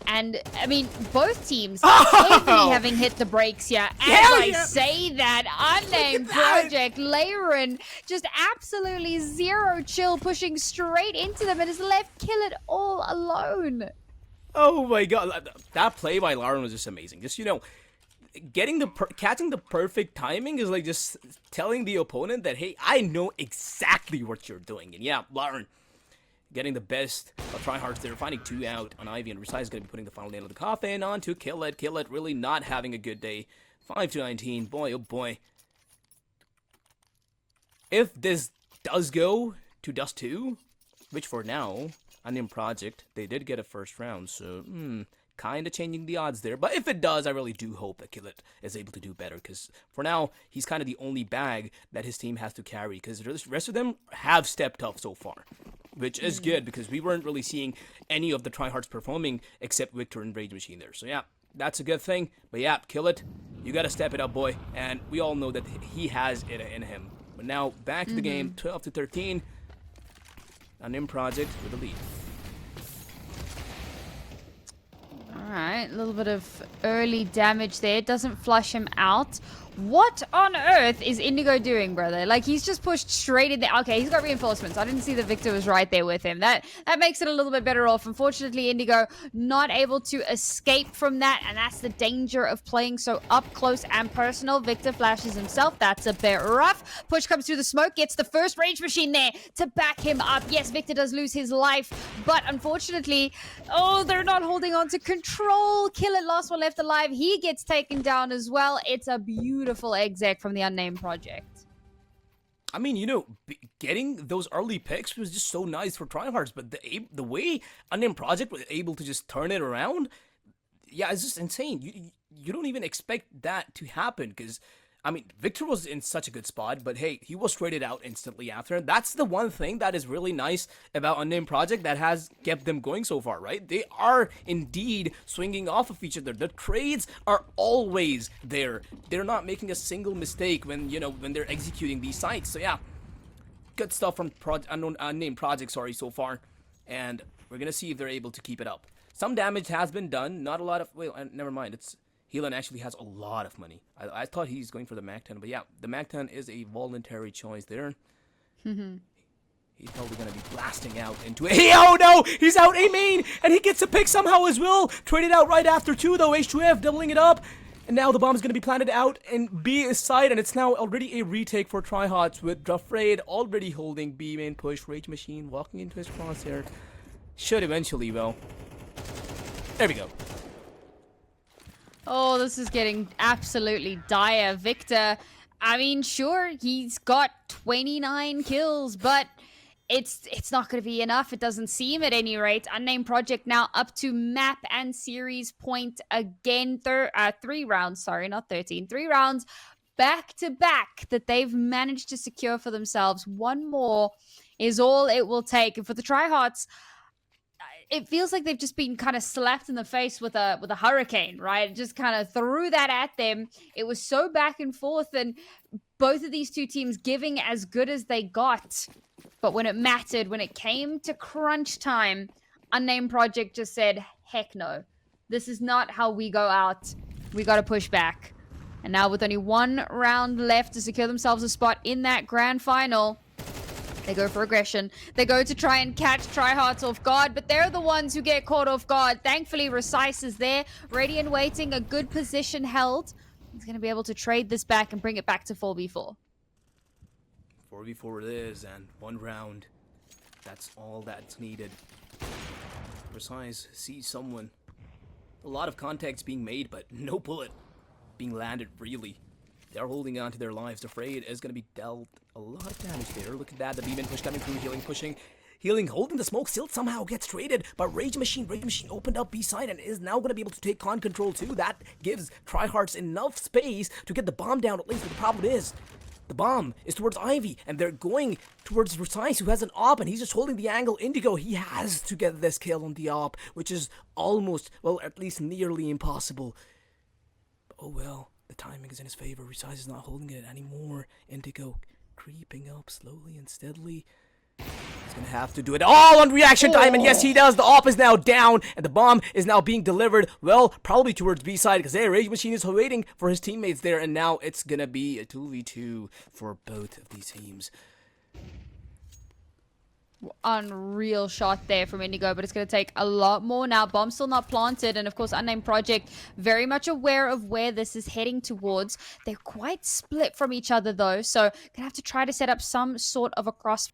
And, I mean, both teams heavily having hit the brakes here. As I say that, Unnamed Project, Leiren, just absolutely zero chill, pushing straight into them and has left Kill It all alone. Oh my god, that play by Lauren was just amazing. Just, getting catching the perfect timing is like just telling the opponent that, hey, I know exactly what you're doing. And yeah, Lauren getting the best of TryHearts there, finding 2 out on Ivy, and Resai is going to be putting the final nail of the coffin on to Kill It. Kill It really not having a good day. 5-19, boy, oh boy. If this does go to Dust 2, which for now, Unnamed Project, they did get a first round, so, kind of changing the odds there. But if it does, I really do hope that Kill It is able to do better, because for now, he's kind of the only bag that his team has to carry, because the rest of them have stepped up so far. Which is good, because we weren't really seeing any of the TryHearts performing except Victor and Rage Machine there. So yeah, that's a good thing. But yeah, Kill It. You gotta step it up, boy. And we all know that he has it in him. But now, back to the game, 12-13. Unnamed Project with the lead. Alright, a little bit of early damage there. It doesn't flush him out. What on earth is Indigo doing, brother? Like, he's just pushed straight in there. Okay, he's got reinforcements. I didn't see that Victor was right there with him. That makes it a little bit better off. Unfortunately, Indigo not able to escape from that, and that's the danger of playing so up close and personal. Victor flashes himself. That's a bit rough. Push comes through the smoke, gets the first Rage Machine there to back him up. Yes, Victor does lose his life, but unfortunately, they're not holding on to control. Kill it, last one left alive. He gets taken down as well. It's a beautiful exec from the Unnamed project. I mean, getting those early picks was just so nice for TryHearts, but the way Unnamed Project was able to just turn it around, yeah, it's just insane. You don't even expect that to happen, because I mean, Victor was in such a good spot, but hey, he was traded out instantly after. That's the one thing that is really nice about Unnamed Project that has kept them going so far, right? They are indeed swinging off of each other. The trades are always there. They're not making a single mistake when they're executing these sites. So yeah, good stuff from Unnamed Project, so far. And we're gonna see if they're able to keep it up. Some damage has been done. Not a lot of. Well, never mind. Heelan actually has a lot of money. I thought he's going for the MAC-10, but yeah, the MAC-10 is a voluntary choice there. He's probably going to be blasting out into it. Oh no! He's out A main! And he gets a pick somehow as well! Traded out right after too though, H2F doubling it up. And now the bomb is going to be planted out in B side, and it's now already a retake for TryHearts with Drafraid already holding B main push. Rage Machine walking into his crosshair. Should eventually, well. There we go. Oh, this is getting absolutely dire. Victor, I mean, sure, he's got 29 kills, but it's not going to be enough. It doesn't seem at any rate. Unnamed Project now up to map and series point again. 3 rounds, sorry, not 13. 3 rounds back to back that they've managed to secure for themselves. One more is all it will take. And for the TryHearts, it feels like they've just been kind of slapped in the face with a hurricane, right? It just kind of threw that at them. It was so back and forth, and both of these two teams giving as good as they got. But when it mattered, when it came to crunch time, Unnamed Project just said, heck no. This is not how we go out. We got to push back. And now with only 1 round left to secure themselves a spot in that grand final, they go for aggression. They go to try and catch TryHearts off guard, but they're the ones who get caught off guard. Thankfully, Recise is there. Radiant waiting, a good position held. He's going to be able to trade this back and bring it back to 4v4. 4v4 it is, and 1 round. That's all that's needed. Recise sees someone. A lot of contacts being made, but no bullet being landed, really. They're holding on to their lives. Afraid is going to be dealt a lot of damage there. Look at that. The beam push coming through. Healing pushing. Healing holding the smoke. Still somehow gets traded. But Rage Machine opened up B side and is now going to be able to take con control too. That gives TryHearts enough space to get the bomb down at least. But the problem is, the bomb is towards Ivy. And they're going towards Recise, who has an op. And he's just holding the angle. Indigo, he has to get this kill on the op. Which is almost, well, at least nearly impossible. Oh well. The timing is in his favor. Recise is not holding it anymore. Indigo creeping up slowly and steadily. He's going to have to do it all on reaction time. And yes, he does. The op is now down. And the bomb is now being delivered. Well, probably towards B side. Because Rage Machine is waiting for his teammates there. And now it's going to be a 2v2 for both of these teams. Unreal shot there from Indigo, but it's going to take a lot more now. Bomb still not planted, and of course Unnamed Project very much aware of where this is heading towards. They're quite split from each other though, so gonna have to try to set up some sort of a crossfire.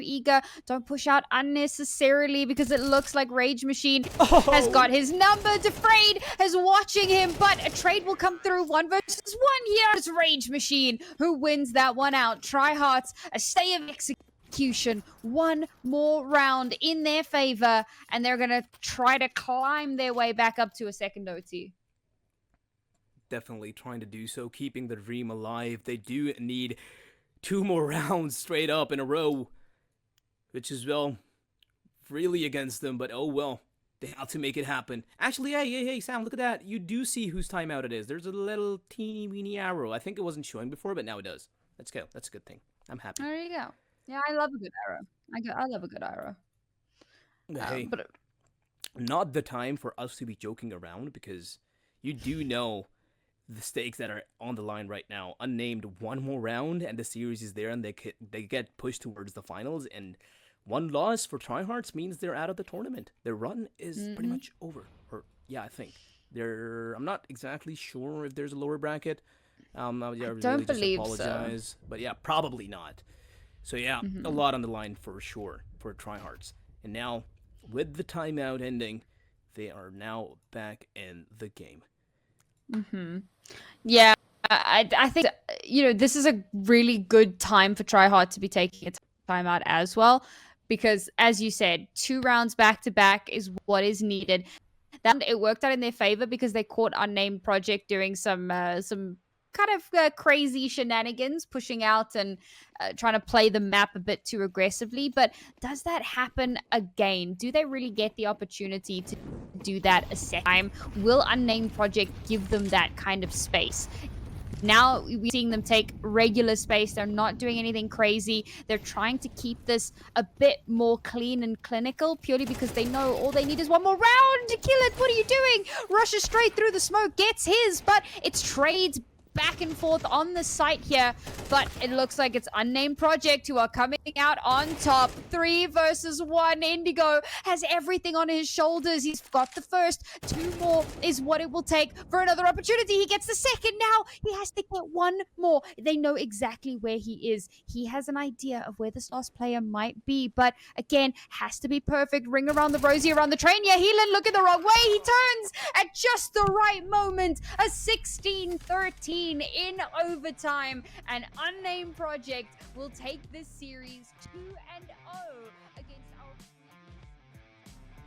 Eager, don't push out unnecessarily because it looks like Rage Machine has got his number. Defrayed is watching him, but a trade will come through. 1 versus 1 here. It's Rage Machine who wins that one out. TryHearts, a stay of execution. 1 more round in their favor, and they're going to try to climb their way back up to a second OT. Definitely trying to do so, keeping the dream alive. They do need 2 more rounds straight up in a row, which is, well, really against them, but oh well. They have to make it happen. Actually, hey, Sam, look at that. You do see whose timeout it is. There's a little teeny weeny arrow. I think it wasn't showing before, but now it does. Let's go. That's a good thing. I'm happy. There you go. Yeah, I love a good arrow. I love a good arrow. Hey, but not the time for us to be joking around, because you do know the stakes that are on the line right now. Unnamed, one more round, and the series is there, and they get pushed towards the finals. And one loss for TryHearts means they're out of the tournament. Their run is pretty much over. Or yeah, I think I'm not exactly sure if there's a lower bracket. I don't really believe just apologize, but yeah, probably not. So yeah, a lot on the line for sure for TryHearts. And now, with the timeout ending, they are now back in the game. Yeah, I think this is a really good time for TryHard to be taking a timeout as well, because as you said, 2 rounds back to back is what is needed. That it worked out in their favor because they caught Unnamed Project doing some kind of crazy shenanigans, pushing out and trying to play the map a bit too aggressively. But does that happen again? Do they really get the opportunity to do that a second time? Will Unnamed Project give them that kind of space? Now we're seeing them take regular space. They're not doing anything crazy. They're trying to keep this a bit more clean and clinical, purely because they know all they need is one more round to kill it. What are you doing? Rushes straight through the smoke, gets his, but it's trades back and forth on the site here, but it looks like it's Unnamed Project who are coming out on top. 3 versus 1. Indigo has everything on his shoulders. He's got the first. 2 more is what it will take for another opportunity. He gets the second. Now he has to get 1 more. They know exactly where he is. He has an idea of where this last player might be, but again, has to be perfect. Ring around the rosy, around the train. Yeah, Heelan looking the wrong way. He turns at just the right moment. A 16-13 in overtime, and Unnamed Project will take this series 2-0.